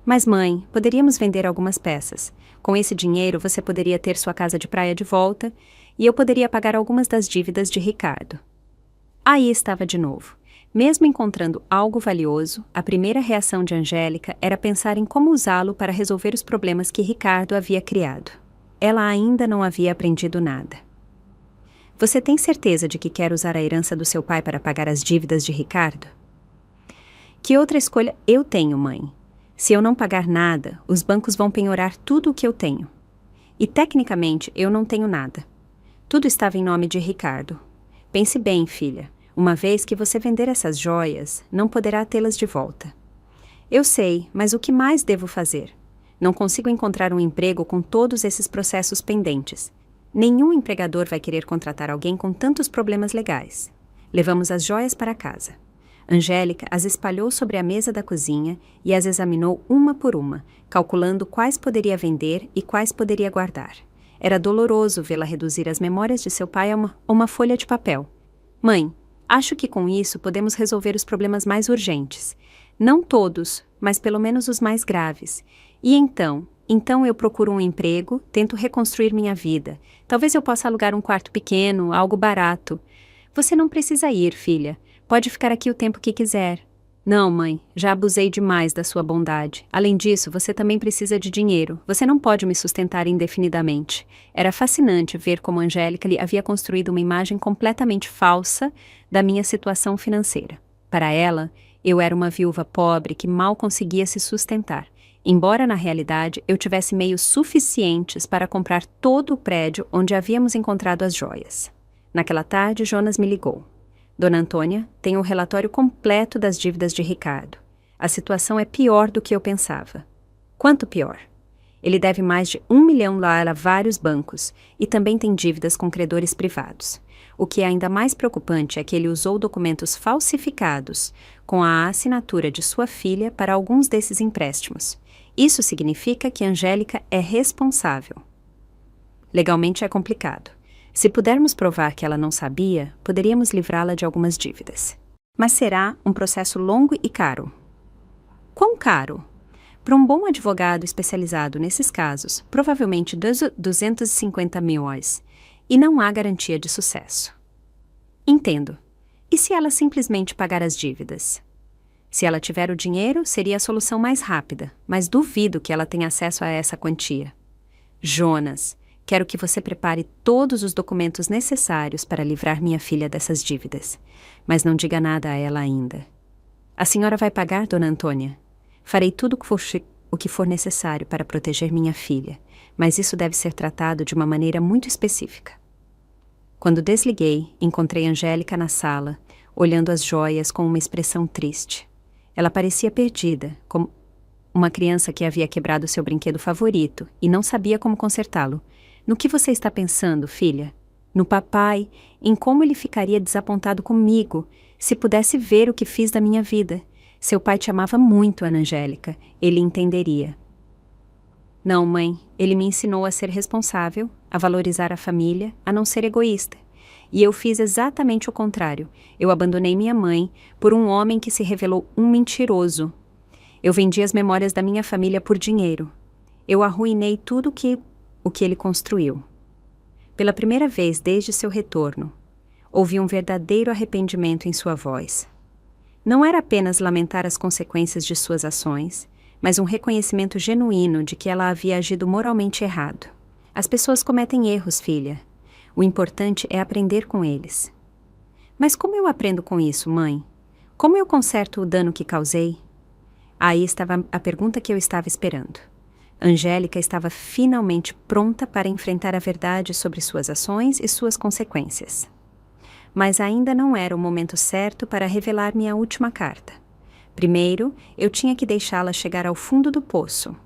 Mas, mãe, poderíamos vender algumas peças. Com esse dinheiro, você poderia ter sua casa de praia de volta e eu poderia pagar algumas das dívidas de Ricardo. Aí estava de novo. Mesmo encontrando algo valioso, a primeira reação de Angélica era pensar em como usá-lo para resolver os problemas que Ricardo havia criado. Ela ainda não havia aprendido nada. Você tem certeza de que quer usar a herança do seu pai para pagar as dívidas de Ricardo? Que outra escolha eu tenho, mãe? Se eu não pagar nada, os bancos vão penhorar tudo o que eu tenho. E, tecnicamente, eu não tenho nada. Tudo estava em nome de Ricardo. Pense bem, filha. Uma vez que você vender essas joias, não poderá tê-las de volta. Eu sei, mas o que mais devo fazer? Não consigo encontrar um emprego com todos esses processos pendentes. Nenhum empregador vai querer contratar alguém com tantos problemas legais. Levamos as joias para casa. Angélica as espalhou sobre a mesa da cozinha e as examinou uma por uma, calculando quais poderia vender e quais poderia guardar. Era doloroso vê-la reduzir as memórias de seu pai a uma folha de papel. Mãe, acho que com isso podemos resolver os problemas mais urgentes. Não todos, mas pelo menos os mais graves. E então eu procuro um emprego, tento reconstruir minha vida. Talvez eu possa alugar um quarto pequeno, algo barato. Você não precisa ir, filha. Pode ficar aqui o tempo que quiser. Não, mãe, já abusei demais da sua bondade. Além disso, você também precisa de dinheiro. Você não pode me sustentar indefinidamente. Era fascinante ver como Angélica lhe havia construído uma imagem completamente falsa da minha situação financeira. Para ela, eu era uma viúva pobre que mal conseguia se sustentar. Embora, na realidade, eu tivesse meios suficientes para comprar todo o prédio onde havíamos encontrado as joias. Naquela tarde, Jonas me ligou. Dona Antônia, tem o relatório completo das dívidas de Ricardo. A situação é pior do que eu pensava. Quanto pior? Ele deve mais de 1 milhão lá a vários bancos e também tem dívidas com credores privados. O que é ainda mais preocupante é que ele usou documentos falsificados com a assinatura de sua filha para alguns desses empréstimos. Isso significa que Angélica é responsável. Legalmente é complicado. Se pudermos provar que ela não sabia, poderíamos livrá-la de algumas dívidas. Mas será um processo longo e caro. Quão caro? Para um bom advogado especializado nesses casos, provavelmente 250 mil. E não há garantia de sucesso. Entendo. E se ela simplesmente pagar as dívidas? Se ela tiver o dinheiro, seria a solução mais rápida, mas duvido que ela tenha acesso a essa quantia. Jonas, quero que você prepare todos os documentos necessários para livrar minha filha dessas dívidas. Mas não diga nada a ela ainda. A senhora vai pagar, dona Antônia? Farei tudo o que for necessário para proteger minha filha, mas isso deve ser tratado de uma maneira muito específica. Quando desliguei, encontrei Angélica na sala, olhando as joias com uma expressão triste. Ela parecia perdida, como uma criança que havia quebrado seu brinquedo favorito e não sabia como consertá-lo. No que você está pensando, filha? No papai, em como ele ficaria desapontado comigo, se pudesse ver o que fiz da minha vida. Seu pai te amava muito, Ana Angélica. Ele entenderia. Não, mãe. Ele me ensinou a ser responsável, a valorizar a família, a não ser egoísta. E eu fiz exatamente o contrário. Eu abandonei minha mãe por um homem que se revelou um mentiroso. Eu vendi as memórias da minha família por dinheiro. Eu arruinei tudo o que ele construiu. Pela primeira vez desde seu retorno, ouvi um verdadeiro arrependimento em sua voz. Não era apenas lamentar as consequências de suas ações, mas um reconhecimento genuíno de que ela havia agido moralmente errado. As pessoas cometem erros, filha. O importante é aprender com eles. Mas como eu aprendo com isso, mãe? Como eu conserto o dano que causei? Aí estava a pergunta que eu estava esperando. Angélica estava finalmente pronta para enfrentar a verdade sobre suas ações e suas consequências. Mas ainda não era o momento certo para revelar minha última carta. Primeiro, eu tinha que deixá-la chegar ao fundo do poço.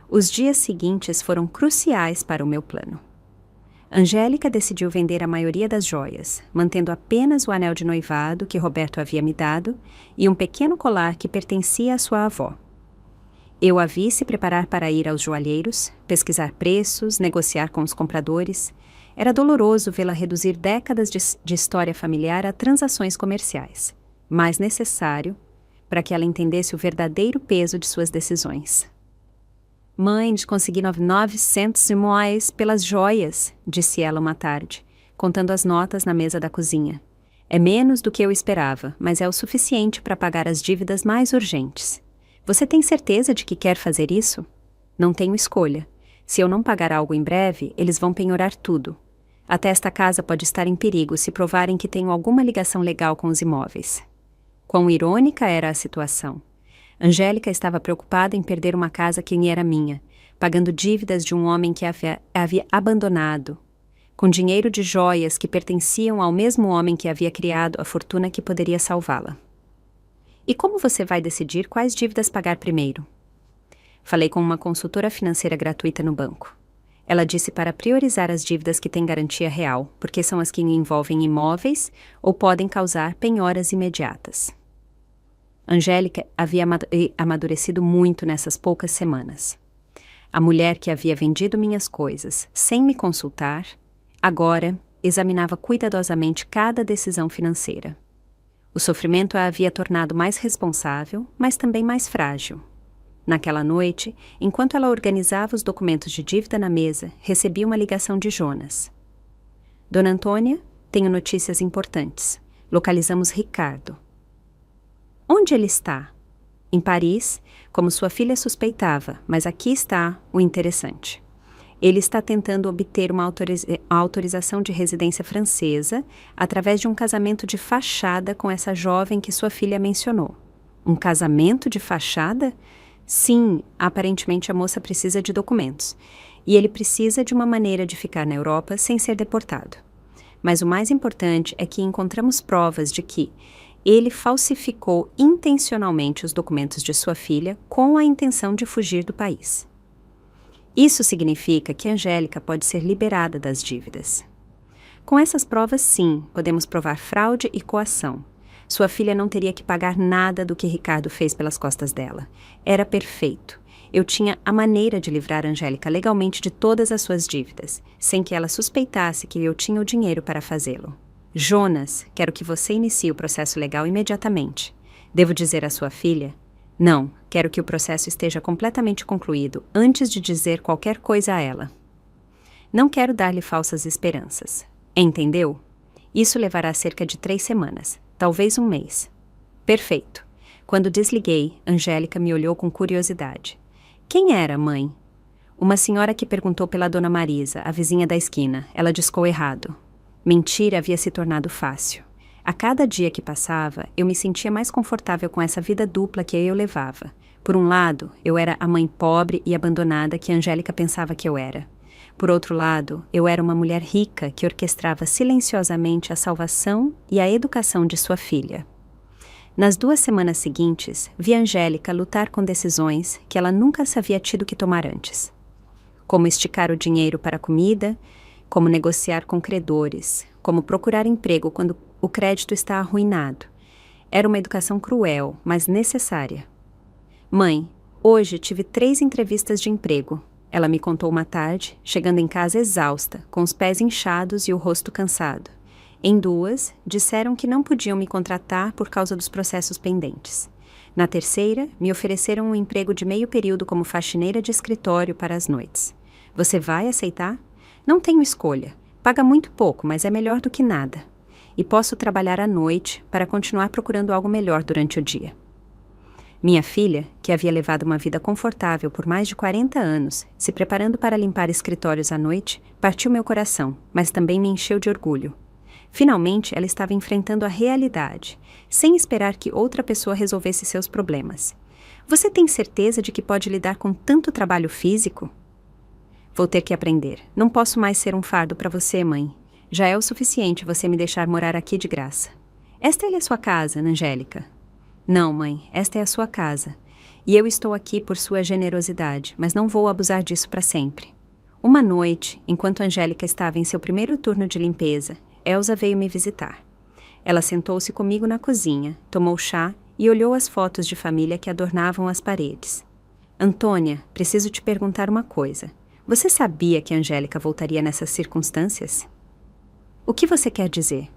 Os dias seguintes foram cruciais para o meu plano. Angélica decidiu vender a maioria das joias, mantendo apenas o anel de noivado que Roberto havia me dado e um pequeno colar que pertencia à sua avó. Eu a vi se preparar para ir aos joalheiros, pesquisar preços, negociar com os compradores. Era doloroso vê-la reduzir décadas de história familiar a transações comerciais, mas necessário para que ela entendesse o verdadeiro peso de suas decisões. Mãe, consegui 900 reais pelas joias, disse ela uma tarde, contando as notas na mesa da cozinha. É menos do que eu esperava, mas é o suficiente para pagar as dívidas mais urgentes. Você tem certeza de que quer fazer isso? Não tenho escolha. Se eu não pagar algo em breve, eles vão penhorar tudo. Até esta casa pode estar em perigo se provarem que tenho alguma ligação legal com os imóveis. Quão irônica era a situação. Angélica estava preocupada em perder uma casa que era minha, pagando dívidas de um homem que a havia abandonado, com dinheiro de joias que pertenciam ao mesmo homem que havia criado a fortuna que poderia salvá-la. E como você vai decidir quais dívidas pagar primeiro? Falei com uma consultora financeira gratuita no banco. Ela disse para priorizar as dívidas que têm garantia real, porque são as que envolvem imóveis ou podem causar penhoras imediatas. Angélica havia amadurecido muito nessas poucas semanas. A mulher que havia vendido minhas coisas, sem me consultar, agora examinava cuidadosamente cada decisão financeira. O sofrimento a havia tornado mais responsável, mas também mais frágil. Naquela noite, enquanto ela organizava os documentos de dívida na mesa, recebi uma ligação de Jonas. Dona Antônia, tenho notícias importantes. Localizamos Ricardo. Onde ele está? Em Paris, como sua filha suspeitava, mas aqui está o interessante. Ele está tentando obter uma autorização de residência francesa através de um casamento de fachada com essa jovem que sua filha mencionou. Um casamento de fachada? Sim, aparentemente a moça precisa de documentos. E ele precisa de uma maneira de ficar na Europa sem ser deportado. Mas o mais importante é que encontramos provas de que ele falsificou intencionalmente os documentos de sua filha com a intenção de fugir do país. Isso significa que Angélica pode ser liberada das dívidas. Com essas provas, sim, podemos provar fraude e coação. Sua filha não teria que pagar nada do que Ricardo fez pelas costas dela. Era perfeito. Eu tinha a maneira de livrar Angélica legalmente de todas as suas dívidas, sem que ela suspeitasse que eu tinha o dinheiro para fazê-lo. Jonas, quero que você inicie o processo legal imediatamente. Devo dizer à sua filha? Não, quero que o processo esteja completamente concluído antes de dizer qualquer coisa a ela. Não quero dar-lhe falsas esperanças. Entendeu? Isso levará cerca de 3 semanas, talvez um mês. Perfeito. Quando desliguei, Angélica me olhou com curiosidade. Quem era, mãe? Uma senhora que perguntou pela Dona Marisa, a vizinha da esquina. Ela discou errado. Mentir havia se tornado fácil. A cada dia que passava, eu me sentia mais confortável com essa vida dupla que eu levava. Por um lado, eu era a mãe pobre e abandonada que Angélica pensava que eu era. Por outro lado, eu era uma mulher rica que orquestrava silenciosamente a salvação e a educação de sua filha. Nas 2 semanas seguintes, vi Angélica lutar com decisões que ela nunca se havia tido que tomar antes. Como esticar o dinheiro para a comida, como negociar com credores, como procurar emprego quando o crédito está arruinado. Era uma educação cruel, mas necessária. Mãe, hoje tive 3 entrevistas de emprego. Ela me contou uma tarde, chegando em casa exausta, com os pés inchados e o rosto cansado. Em 2, disseram que não podiam me contratar por causa dos processos pendentes. Na terceira, me ofereceram um emprego de meio período como faxineira de escritório para as noites. Você vai aceitar? Não tenho escolha. Paga muito pouco, mas é melhor do que nada. E posso trabalhar à noite para continuar procurando algo melhor durante o dia. Minha filha, que havia levado uma vida confortável por mais de 40 anos, se preparando para limpar escritórios à noite, partiu meu coração, mas também me encheu de orgulho. Finalmente, ela estava enfrentando a realidade, sem esperar que outra pessoa resolvesse seus problemas. Você tem certeza de que pode lidar com tanto trabalho físico? Vou ter que aprender. Não posso mais ser um fardo para você, mãe. Já é o suficiente você me deixar morar aqui de graça. Esta é a sua casa, Angélica. Não, mãe, esta é a sua casa. E eu estou aqui por sua generosidade, mas não vou abusar disso para sempre. Uma noite, enquanto Angélica estava em seu primeiro turno de limpeza, Elsa veio me visitar. Ela sentou-se comigo na cozinha, tomou chá e olhou as fotos de família que adornavam as paredes. Antônia, preciso te perguntar uma coisa. Você sabia que Angélica voltaria nessas circunstâncias? O que você quer dizer?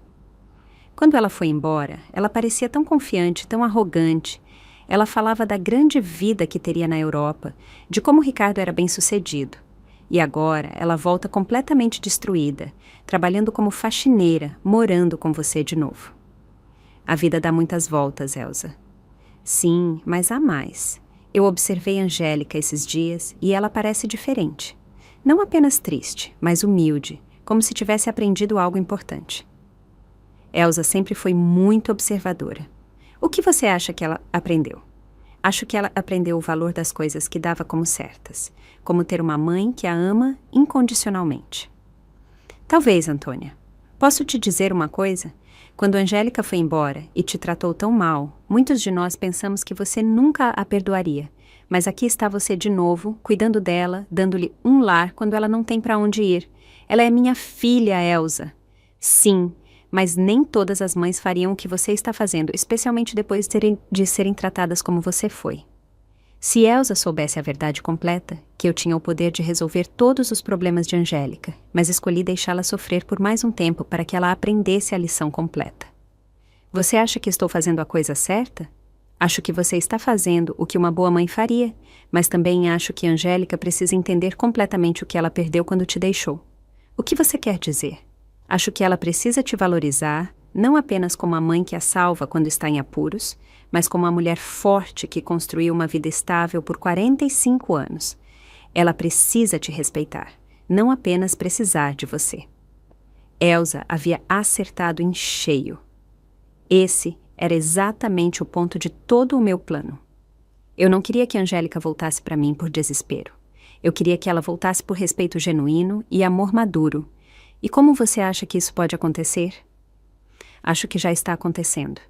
Quando ela foi embora, ela parecia tão confiante, tão arrogante. Ela falava da grande vida que teria na Europa, de como Ricardo era bem-sucedido. E agora ela volta completamente destruída, trabalhando como faxineira, morando com você de novo. A vida dá muitas voltas, Elsa. Sim, mas há mais. Eu observei Angélica esses dias e ela parece diferente. Não apenas triste, mas humilde, como se tivesse aprendido algo importante. Elsa sempre foi muito observadora. O que você acha que ela aprendeu? Acho que ela aprendeu o valor das coisas que dava como certas, como ter uma mãe que a ama incondicionalmente. Talvez, Antônia. Posso te dizer uma coisa? Quando Angélica foi embora e te tratou tão mal, muitos de nós pensamos que você nunca a perdoaria. Mas aqui está você de novo, cuidando dela, dando-lhe um lar quando ela não tem para onde ir. Ela é minha filha, Elsa. Sim, mas nem todas as mães fariam o que você está fazendo, especialmente depois de serem tratadas como você foi. Se Elsa soubesse a verdade completa, que eu tinha o poder de resolver todos os problemas de Angélica, mas escolhi deixá-la sofrer por mais um tempo para que ela aprendesse a lição completa. Você acha que estou fazendo a coisa certa? Acho que você está fazendo o que uma boa mãe faria, mas também acho que Angélica precisa entender completamente o que ela perdeu quando te deixou. O que você quer dizer? Acho que ela precisa te valorizar, não apenas como a mãe que a salva quando está em apuros, mas como a mulher forte que construiu uma vida estável por 45 anos. Ela precisa te respeitar, não apenas precisar de você. Elsa havia acertado em cheio. Esse era exatamente o ponto de todo o meu plano. Eu não queria que Angélica voltasse para mim por desespero. Eu queria que ela voltasse por respeito genuíno e amor maduro. E como você acha que isso pode acontecer? Acho que já está acontecendo.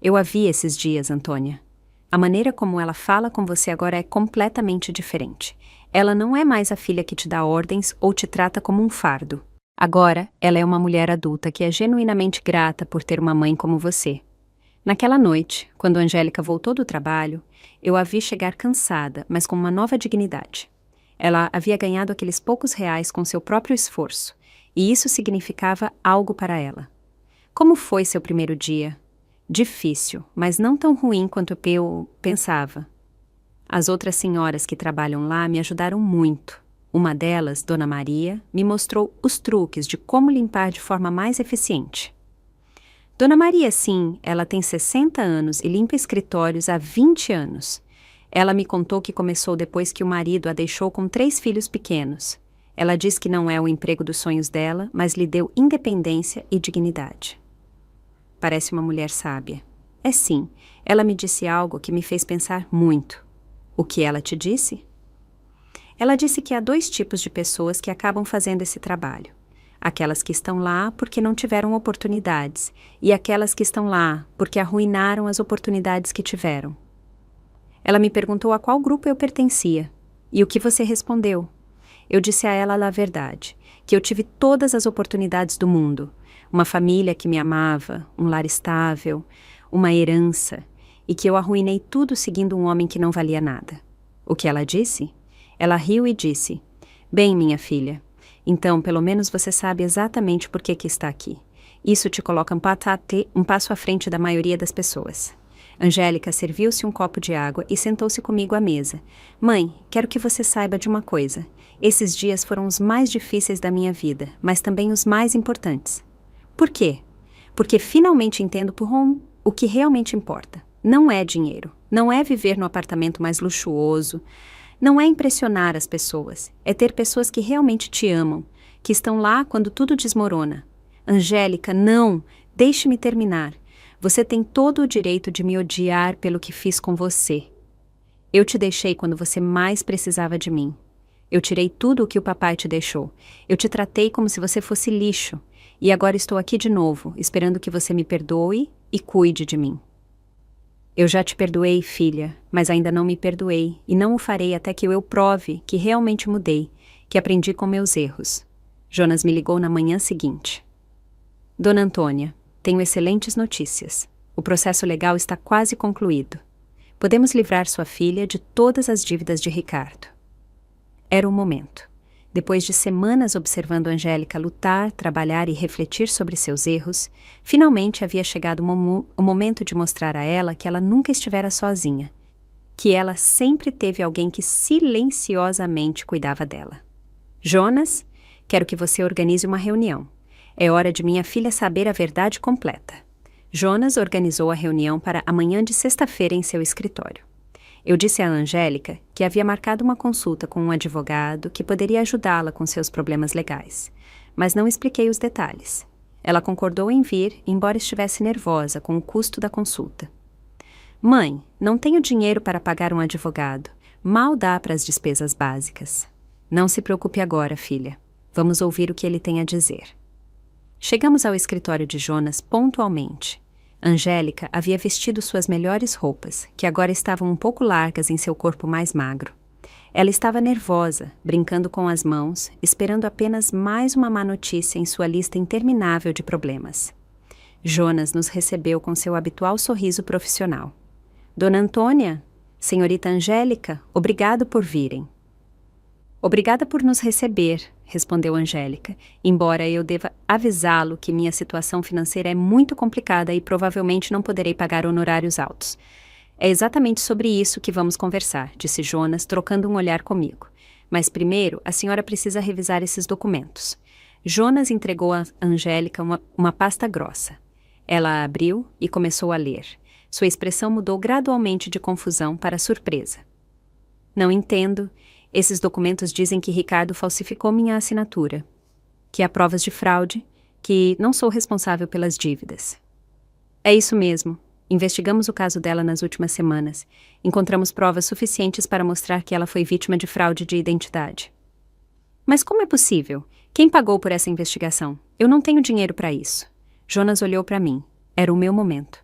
Eu a vi esses dias, Antônia. A maneira como ela fala com você agora é completamente diferente. Ela não é mais a filha que te dá ordens ou te trata como um fardo. Agora, ela é uma mulher adulta que é genuinamente grata por ter uma mãe como você. Naquela noite, quando Angélica voltou do trabalho, eu a vi chegar cansada, mas com uma nova dignidade. Ela havia ganhado aqueles poucos reais com seu próprio esforço, e isso significava algo para ela. Como foi seu primeiro dia? Difícil, mas não tão ruim quanto eu pensava. As outras senhoras que trabalham lá me ajudaram muito. Uma delas, Dona Maria, me mostrou os truques de como limpar de forma mais eficiente. Dona Maria, sim, ela tem 60 anos e limpa escritórios há 20 anos. Ela me contou que começou depois que o marido a deixou com 3 filhos pequenos. Ela diz que não é o emprego dos sonhos dela, mas lhe deu independência e dignidade. Parece uma mulher sábia. É sim, ela me disse algo que me fez pensar muito. O que ela te disse? Ela disse que há 2 tipos de pessoas que acabam fazendo esse trabalho. Aquelas que estão lá porque não tiveram oportunidades e aquelas que estão lá porque arruinaram as oportunidades que tiveram. Ela me perguntou a qual grupo eu pertencia. E o que você respondeu? Eu disse a ela a verdade, que eu tive todas as oportunidades do mundo. Uma família que me amava, um lar estável, uma herança, e que eu arruinei tudo seguindo um homem que não valia nada. O que ela disse? Ela riu e disse: "Bem, minha filha, então pelo menos você sabe exatamente por que está aqui. Isso te coloca um passo à frente da maioria das pessoas." Angélica serviu-se um copo de água e sentou-se comigo à mesa. "Mãe, quero que você saiba de uma coisa. Esses dias foram os mais difíceis da minha vida, mas também os mais importantes." "Por quê?" "Porque finalmente entendo o que realmente importa. Não é dinheiro, não é viver no apartamento mais luxuoso, não é impressionar as pessoas, é ter pessoas que realmente te amam, que estão lá quando tudo desmorona." "Angélica, não! Deixe-me terminar. Você tem todo o direito de me odiar pelo que fiz com você. Eu te deixei quando você mais precisava de mim. Eu tirei tudo o que o papai te deixou. Eu te tratei como se você fosse lixo. E agora estou aqui de novo, esperando que você me perdoe e cuide de mim." "Eu já te perdoei, filha, mas ainda não me perdoei, e não o farei até que eu prove que realmente mudei, que aprendi com meus erros." Jonas me ligou na manhã seguinte. "Dona Antônia, tenho excelentes notícias. O processo legal está quase concluído. Podemos livrar sua filha de todas as dívidas de Ricardo." Era o momento. Depois de semanas observando Angélica lutar, trabalhar e refletir sobre seus erros, finalmente havia chegado o momento de mostrar a ela que ela nunca estivera sozinha, que ela sempre teve alguém que silenciosamente cuidava dela. "Jonas, quero que você organize uma reunião. É hora de minha filha saber a verdade completa." Jonas organizou a reunião para amanhã de sexta-feira em seu escritório. Eu disse a Angélica que havia marcado uma consulta com um advogado que poderia ajudá-la com seus problemas legais, mas não expliquei os detalhes. Ela concordou em vir, embora estivesse nervosa com o custo da consulta. "Mãe, não tenho dinheiro para pagar um advogado. Mal dá para as despesas básicas." "Não se preocupe agora, filha. Vamos ouvir o que ele tem a dizer." Chegamos ao escritório de Jonas pontualmente. Angélica havia vestido suas melhores roupas, que agora estavam um pouco largas em seu corpo mais magro. Ela estava nervosa, brincando com as mãos, esperando apenas mais uma má notícia em sua lista interminável de problemas. Jonas nos recebeu com seu habitual sorriso profissional. "Dona Antônia, senhorita Angélica, obrigado por virem." "Obrigada por nos receber", respondeu Angélica, "embora eu deva avisá-lo que minha situação financeira é muito complicada e provavelmente não poderei pagar honorários altos." "É exatamente sobre isso que vamos conversar", disse Jonas, trocando um olhar comigo. "Mas primeiro, a senhora precisa revisar esses documentos." Jonas entregou a Angélica uma pasta grossa. Ela a abriu e começou a ler. Sua expressão mudou gradualmente de confusão para surpresa. "Não entendo. Esses documentos dizem que Ricardo falsificou minha assinatura, que há provas de fraude, que não sou responsável pelas dívidas." "É isso mesmo. Investigamos o caso dela nas últimas semanas. Encontramos provas suficientes para mostrar que ela foi vítima de fraude de identidade." "Mas como é possível? Quem pagou por essa investigação? Eu não tenho dinheiro para isso." Jonas olhou para mim. Era o meu momento.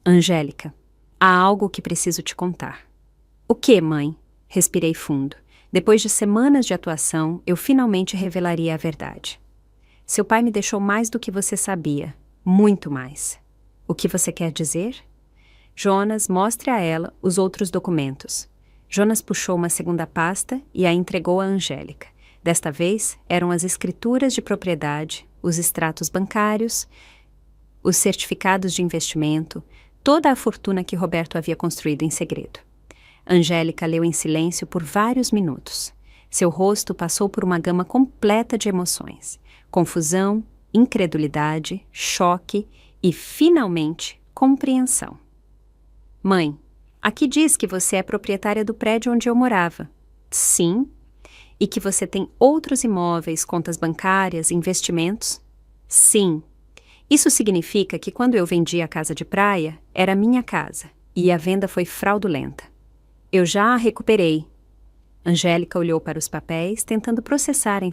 "Angélica, há algo que preciso te contar." "O quê, mãe?" Respirei fundo. Depois de semanas de atuação, eu finalmente revelaria a verdade. "Seu pai me deixou mais do que você sabia. Muito mais." "O que você quer dizer?" "Jonas, mostre a ela os outros documentos." Jonas puxou uma segunda pasta e a entregou a Angélica. Desta vez, eram as escrituras de propriedade, os extratos bancários, os certificados de investimento, toda a fortuna que Roberto havia construído em segredo. Angélica leu em silêncio por vários minutos. Seu rosto passou por uma gama completa de emoções: confusão, incredulidade, choque e, finalmente, compreensão. "Mãe, Aqui diz que você é proprietária do prédio onde eu morava. Sim. E que você tem outros imóveis, contas bancárias, investimentos? Sim. Isso significa que quando eu vendi a casa de praia, era minha casa, e a venda foi fraudulenta. Eu já a recuperei. Angélica olhou para os papéis, tentando processar a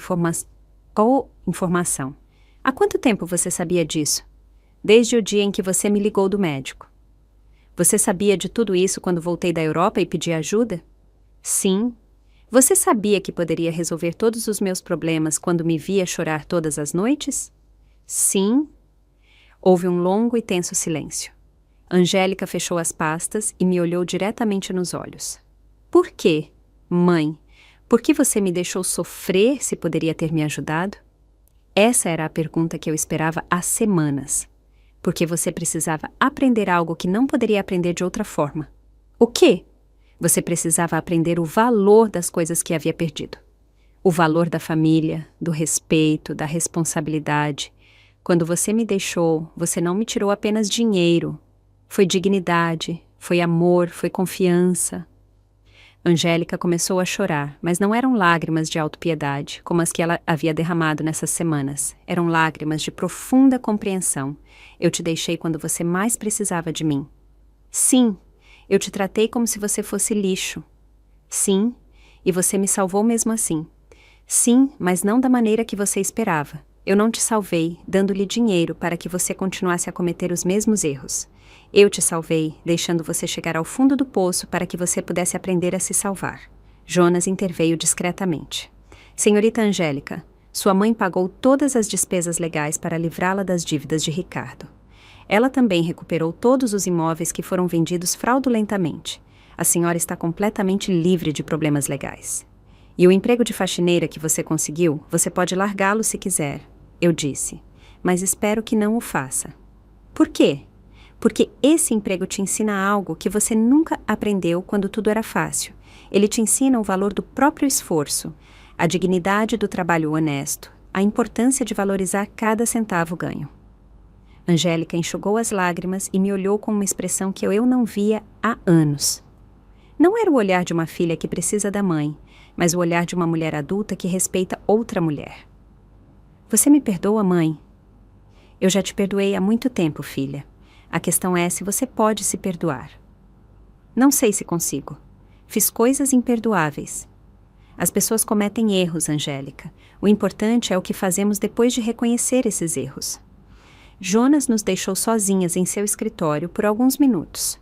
informação. Há quanto tempo você sabia disso? Desde o dia em que você me ligou do médico. Você sabia de tudo isso quando voltei da Europa e pedi ajuda? Sim. Você sabia que poderia resolver todos os meus problemas quando me via chorar todas as noites? Sim. Houve um longo e tenso silêncio. Angélica fechou as pastas e me olhou diretamente nos olhos. Por quê, mãe? Por que você me deixou sofrer se poderia ter me ajudado? Essa era a pergunta que eu esperava há semanas. Porque você precisava aprender algo que não poderia aprender de outra forma. O quê? Você precisava aprender o valor das coisas que havia perdido. O valor da família, do respeito, da responsabilidade. Quando você me deixou, você não me tirou apenas dinheiro. Foi dignidade, foi amor, foi confiança. Angélica começou a chorar, mas não eram lágrimas de autopiedade, como as que ela havia derramado nessas semanas. Eram lágrimas de profunda compreensão. Eu te deixei quando você mais precisava de mim. Sim, eu te tratei como se você fosse lixo. Sim, e você me salvou mesmo assim. Sim, mas não da maneira que você esperava. Eu não te salvei, dando-lhe dinheiro para que você continuasse a cometer os mesmos erros. Eu te salvei, deixando você chegar ao fundo do poço para que você pudesse aprender a se salvar. Jonas interveio discretamente. Senhorita Angélica, sua mãe pagou todas as despesas legais para livrá-la das dívidas de Ricardo. Ela também recuperou todos os imóveis que foram vendidos fraudulentamente. A senhora está completamente livre de problemas legais. E o emprego de faxineira que você conseguiu, você pode largá-lo se quiser, eu disse. Mas espero que não o faça. Por quê? Porque esse emprego te ensina algo que você nunca aprendeu quando tudo era fácil. Ele te ensina o valor do próprio esforço, a dignidade do trabalho honesto, a importância de valorizar cada centavo ganho. Angélica enxugou as lágrimas e me olhou com uma expressão que eu não via há anos. Não era o olhar de uma filha que precisa da mãe, mas o olhar de uma mulher adulta que respeita outra mulher. Você me perdoa, mãe? Eu já te perdoei há muito tempo, filha. A questão é se você pode se perdoar. Não sei se consigo. Fiz coisas imperdoáveis. As pessoas cometem erros, Angélica. O importante é o que fazemos depois de reconhecer esses erros. Jonas nos deixou sozinhas em seu escritório por alguns minutos.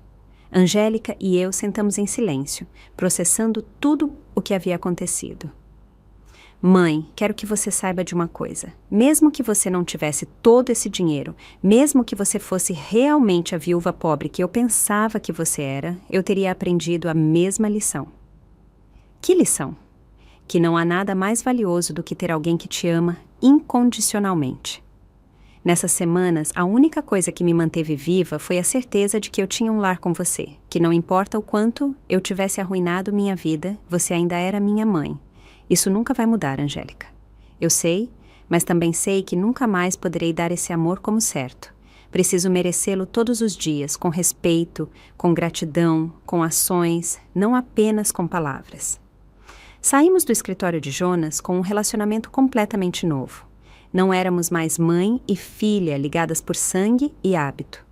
Angélica e eu sentamos em silêncio, processando tudo o que havia acontecido. Mãe, quero que você saiba de uma coisa. Mesmo que você não tivesse todo esse dinheiro, mesmo que você fosse realmente a viúva pobre que eu pensava que você era, eu teria aprendido a mesma lição. Que lição? Que não há nada mais valioso do que ter alguém que te ama incondicionalmente. Nessas semanas, a única coisa que me manteve viva foi a certeza de que eu tinha um lar com você, que não importa o quanto eu tivesse arruinado minha vida, você ainda era minha mãe. Isso nunca vai mudar, Angélica. Eu sei, mas também sei que nunca mais poderei dar esse amor como certo. Preciso merecê-lo todos os dias, com respeito, com gratidão, com ações, não apenas com palavras. Saímos do escritório de Jonas com um relacionamento completamente novo. Não éramos mais mãe e filha ligadas por sangue e hábito.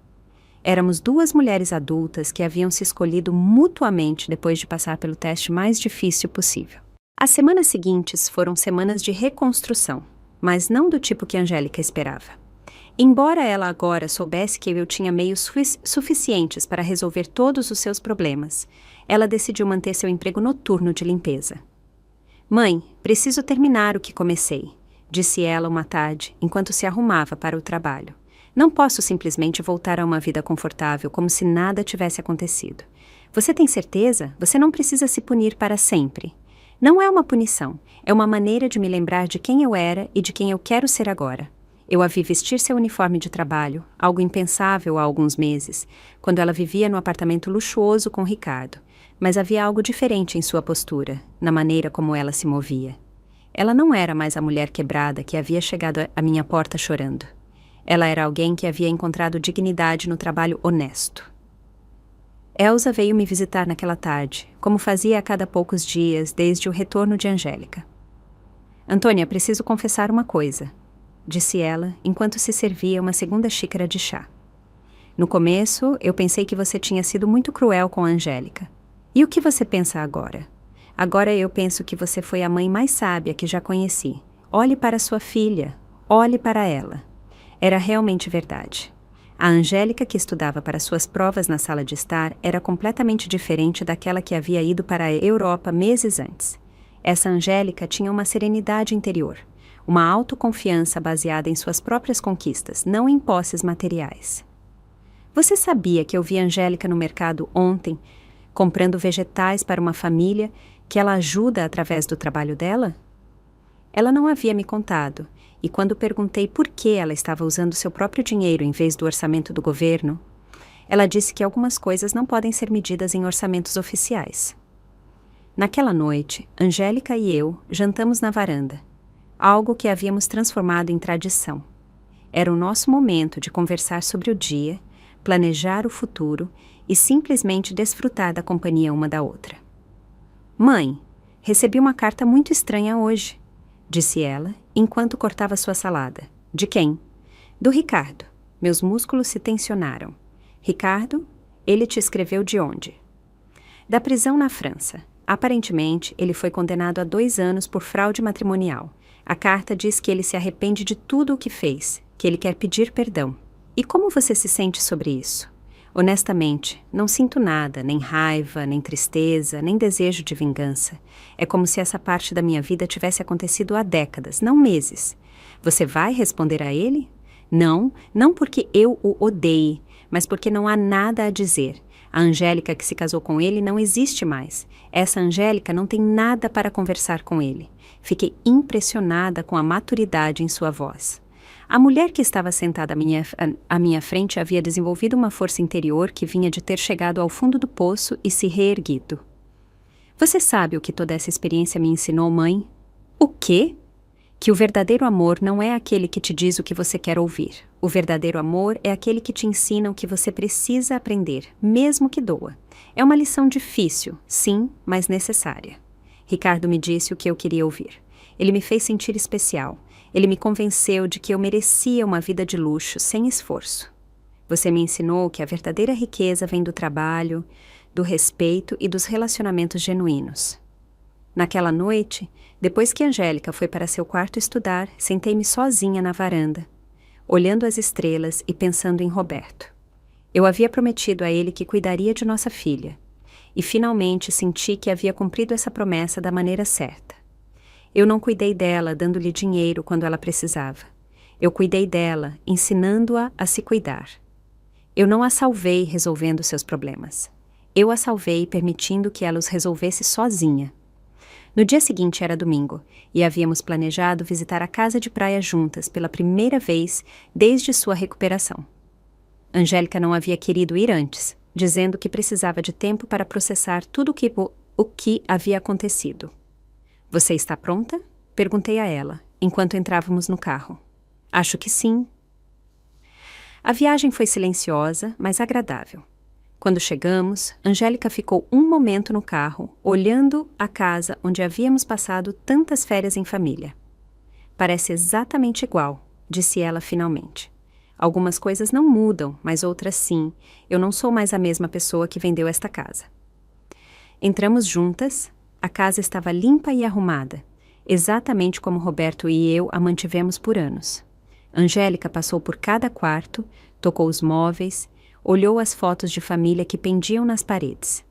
Éramos duas mulheres adultas que haviam se escolhido mutuamente depois de passar pelo teste mais difícil possível. As semanas seguintes foram semanas de reconstrução, mas não do tipo que Angélica esperava. Embora ela agora soubesse que eu tinha meios suficientes para resolver todos os seus problemas, ela decidiu manter seu emprego noturno de limpeza. Mãe, preciso terminar o que comecei, disse ela uma tarde, enquanto se arrumava para o trabalho. Não posso simplesmente voltar a uma vida confortável como se nada tivesse acontecido. Você tem certeza? Você não precisa se punir para sempre. Não é uma punição, é uma maneira de me lembrar de quem eu era e de quem eu quero ser agora. Eu a vi vestir seu uniforme de trabalho, algo impensável há alguns meses, quando ela vivia no apartamento luxuoso com Ricardo, mas havia algo diferente em sua postura, na maneira como ela se movia. Ela não era mais a mulher quebrada que havia chegado à minha porta chorando. Ela era alguém que havia encontrado dignidade no trabalho honesto. Elsa veio me visitar naquela tarde, como fazia a cada poucos dias desde o retorno de Angélica. Antônia, preciso confessar uma coisa, disse ela, enquanto se servia uma segunda xícara de chá. No começo, eu pensei que você tinha sido muito cruel com a Angélica. E o que você pensa agora? Agora eu penso que você foi a mãe mais sábia que já conheci. Olhe para sua filha, olhe para ela. Era realmente verdade. A Angélica que estudava para suas provas na sala de estar era completamente diferente daquela que havia ido para a Europa meses antes. Essa Angélica tinha uma serenidade interior, uma autoconfiança baseada em suas próprias conquistas, não em posses materiais. Você sabia que eu vi a Angélica no mercado ontem, comprando vegetais para uma família que ela ajuda através do trabalho dela? Ela não havia me contado, e quando perguntei por que ela estava usando seu próprio dinheiro em vez do orçamento do governo, ela disse que algumas coisas não podem ser medidas em orçamentos oficiais. Naquela noite, Angélica e eu jantamos na varanda, algo que havíamos transformado em tradição. Era o nosso momento de conversar sobre o dia, planejar o futuro e simplesmente desfrutar da companhia uma da outra. Mãe, recebi uma carta muito estranha hoje, disse ela, enquanto cortava sua salada. De quem? Do Ricardo. Meus músculos se tensionaram. Ricardo, ele te escreveu de onde? Da prisão na França. Aparentemente, ele foi condenado a 2 anos por fraude matrimonial. A carta diz que ele se arrepende de tudo o que fez, que ele quer pedir perdão. E como você se sente sobre isso? Honestamente, não sinto nada, nem raiva, nem tristeza, nem desejo de vingança. É como se essa parte da minha vida tivesse acontecido há décadas, não meses. Você vai responder a ele? Não, não porque eu o odeie, mas porque não há nada a dizer. A Angélica que se casou com ele não existe mais. Essa Angélica não tem nada para conversar com ele. Fiquei impressionada com a maturidade em sua voz. A mulher que estava sentada à minha frente havia desenvolvido uma força interior que vinha de ter chegado ao fundo do poço e se reerguido. Você sabe o que toda essa experiência me ensinou, mãe? O quê? Que o verdadeiro amor não é aquele que te diz o que você quer ouvir. O verdadeiro amor é aquele que te ensina o que você precisa aprender, mesmo que doa. É uma lição difícil, sim, mas necessária. Ricardo me disse o que eu queria ouvir. Ele me fez sentir especial. Ele me convenceu de que eu merecia uma vida de luxo, sem esforço. Você me ensinou que a verdadeira riqueza vem do trabalho, do respeito e dos relacionamentos genuínos. Naquela noite, depois que Angélica foi para seu quarto estudar, sentei-me sozinha na varanda, olhando as estrelas e pensando em Roberto. Eu havia prometido a ele que cuidaria de nossa filha, e finalmente senti que havia cumprido essa promessa da maneira certa. Eu não cuidei dela dando-lhe dinheiro quando ela precisava. Eu cuidei dela, ensinando-a a se cuidar. Eu não a salvei resolvendo seus problemas. Eu a salvei permitindo que ela os resolvesse sozinha. No dia seguinte era domingo, e havíamos planejado visitar a casa de praia juntas pela primeira vez desde sua recuperação. Angélica não havia querido ir antes, dizendo que precisava de tempo para processar tudo o que havia acontecido. Você está pronta? Perguntei a ela, enquanto entrávamos no carro. Acho que sim. A viagem foi silenciosa, mas agradável. Quando chegamos, Angélica ficou um momento no carro, olhando a casa onde havíamos passado tantas férias em família. Parece exatamente igual, disse ela finalmente. Algumas coisas não mudam, mas outras sim. Eu não sou mais a mesma pessoa que vendeu esta casa. Entramos juntas. A casa estava limpa e arrumada, exatamente como Roberto e eu a mantivemos por anos. Angélica passou por cada quarto, tocou os móveis, olhou as fotos de família que pendiam nas paredes.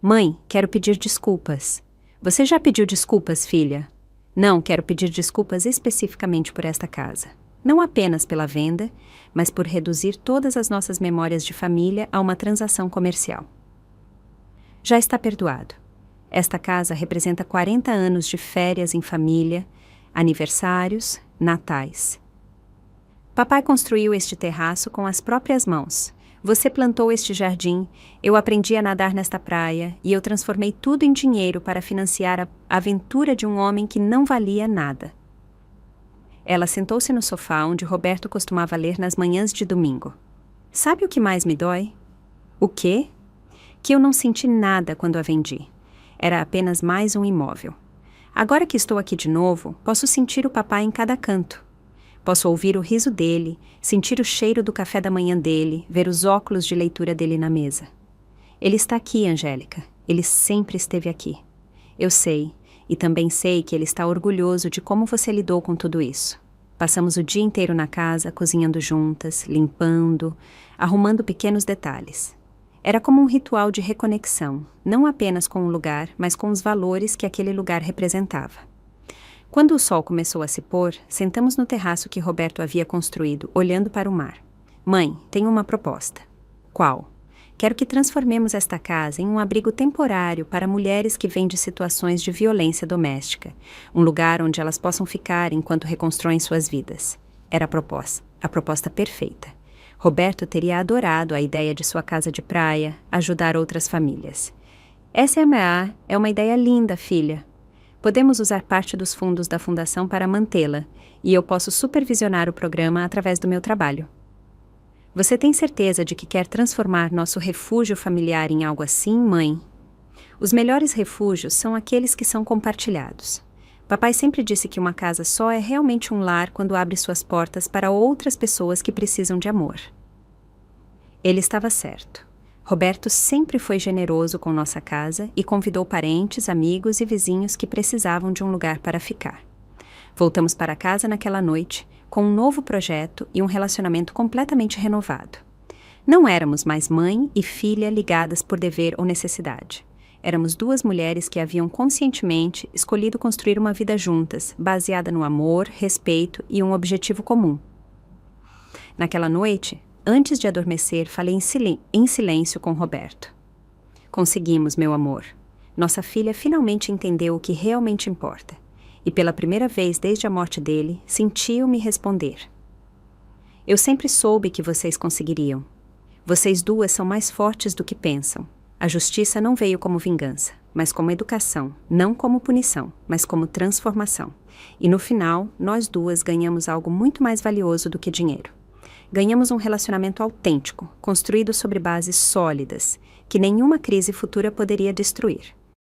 Mãe, quero pedir desculpas. Você já pediu desculpas, filha? Não, quero pedir desculpas especificamente por esta casa. Não apenas pela venda, mas por reduzir todas as nossas memórias de família a uma transação comercial. Já está perdoado. Esta casa representa 40 anos de férias em família, aniversários, natais. Papai construiu este terraço com as próprias mãos. Você plantou este jardim, eu aprendi a nadar nesta praia e eu transformei tudo em dinheiro para financiar a aventura de um homem que não valia nada. Ela sentou-se no sofá onde Roberto costumava ler nas manhãs de domingo. Sabe o que mais me dói? O quê? que eu não senti nada quando a vendi. Era apenas mais um imóvel. Agora que estou aqui de novo, posso sentir o papai em cada canto. Posso ouvir o riso dele, sentir o cheiro do café da manhã dele, ver os óculos de leitura dele na mesa. Ele está aqui, Angélica. Ele sempre esteve aqui. Eu sei, e também sei que ele está orgulhoso de como você lidou com tudo isso. Passamos o dia inteiro na casa, cozinhando juntas, limpando, arrumando pequenos detalhes. Era como um ritual de reconexão, não apenas com o lugar, mas com os valores que aquele lugar representava. Quando o sol começou a se pôr, sentamos no terraço que Roberto havia construído, olhando para o mar. Mãe, tenho uma proposta. Qual? Quero que transformemos esta casa em um abrigo temporário para mulheres que vêm de situações de violência doméstica, um lugar onde elas possam ficar enquanto reconstroem suas vidas. Era a proposta perfeita. Roberto teria adorado a ideia de sua casa de praia, ajudar outras famílias. Essa é uma ideia linda, filha. Podemos usar parte dos fundos da fundação para mantê-la, e eu posso supervisionar o programa através do meu trabalho. Você tem certeza de que quer transformar nosso refúgio familiar em algo assim, mãe? Os melhores refúgios são aqueles que são compartilhados. Papai sempre disse que uma casa só é realmente um lar quando abre suas portas para outras pessoas que precisam de amor. Ele estava certo. Roberto sempre foi generoso com nossa casa e convidou parentes, amigos e vizinhos que precisavam de um lugar para ficar. Voltamos para casa naquela noite, com um novo projeto e um relacionamento completamente renovado. Não éramos mais mãe e filha ligadas por dever ou necessidade. Éramos duas mulheres que haviam conscientemente escolhido construir uma vida juntas, baseada no amor, respeito e um objetivo comum. Naquela noite, antes de adormecer, falei em silêncio com Roberto. Conseguimos, meu amor. Nossa filha finalmente entendeu o que realmente importa. E pela primeira vez desde a morte dele, sentiu-me responder. Eu sempre soube que vocês conseguiriam. Vocês duas são mais fortes do que pensam. A justiça não veio como vingança, mas como educação, não como punição, mas como transformação. E no final, nós duas ganhamos algo muito mais valioso do que dinheiro. Ganhamos um relacionamento autêntico, construído sobre bases sólidas, que nenhuma crise futura poderia destruir.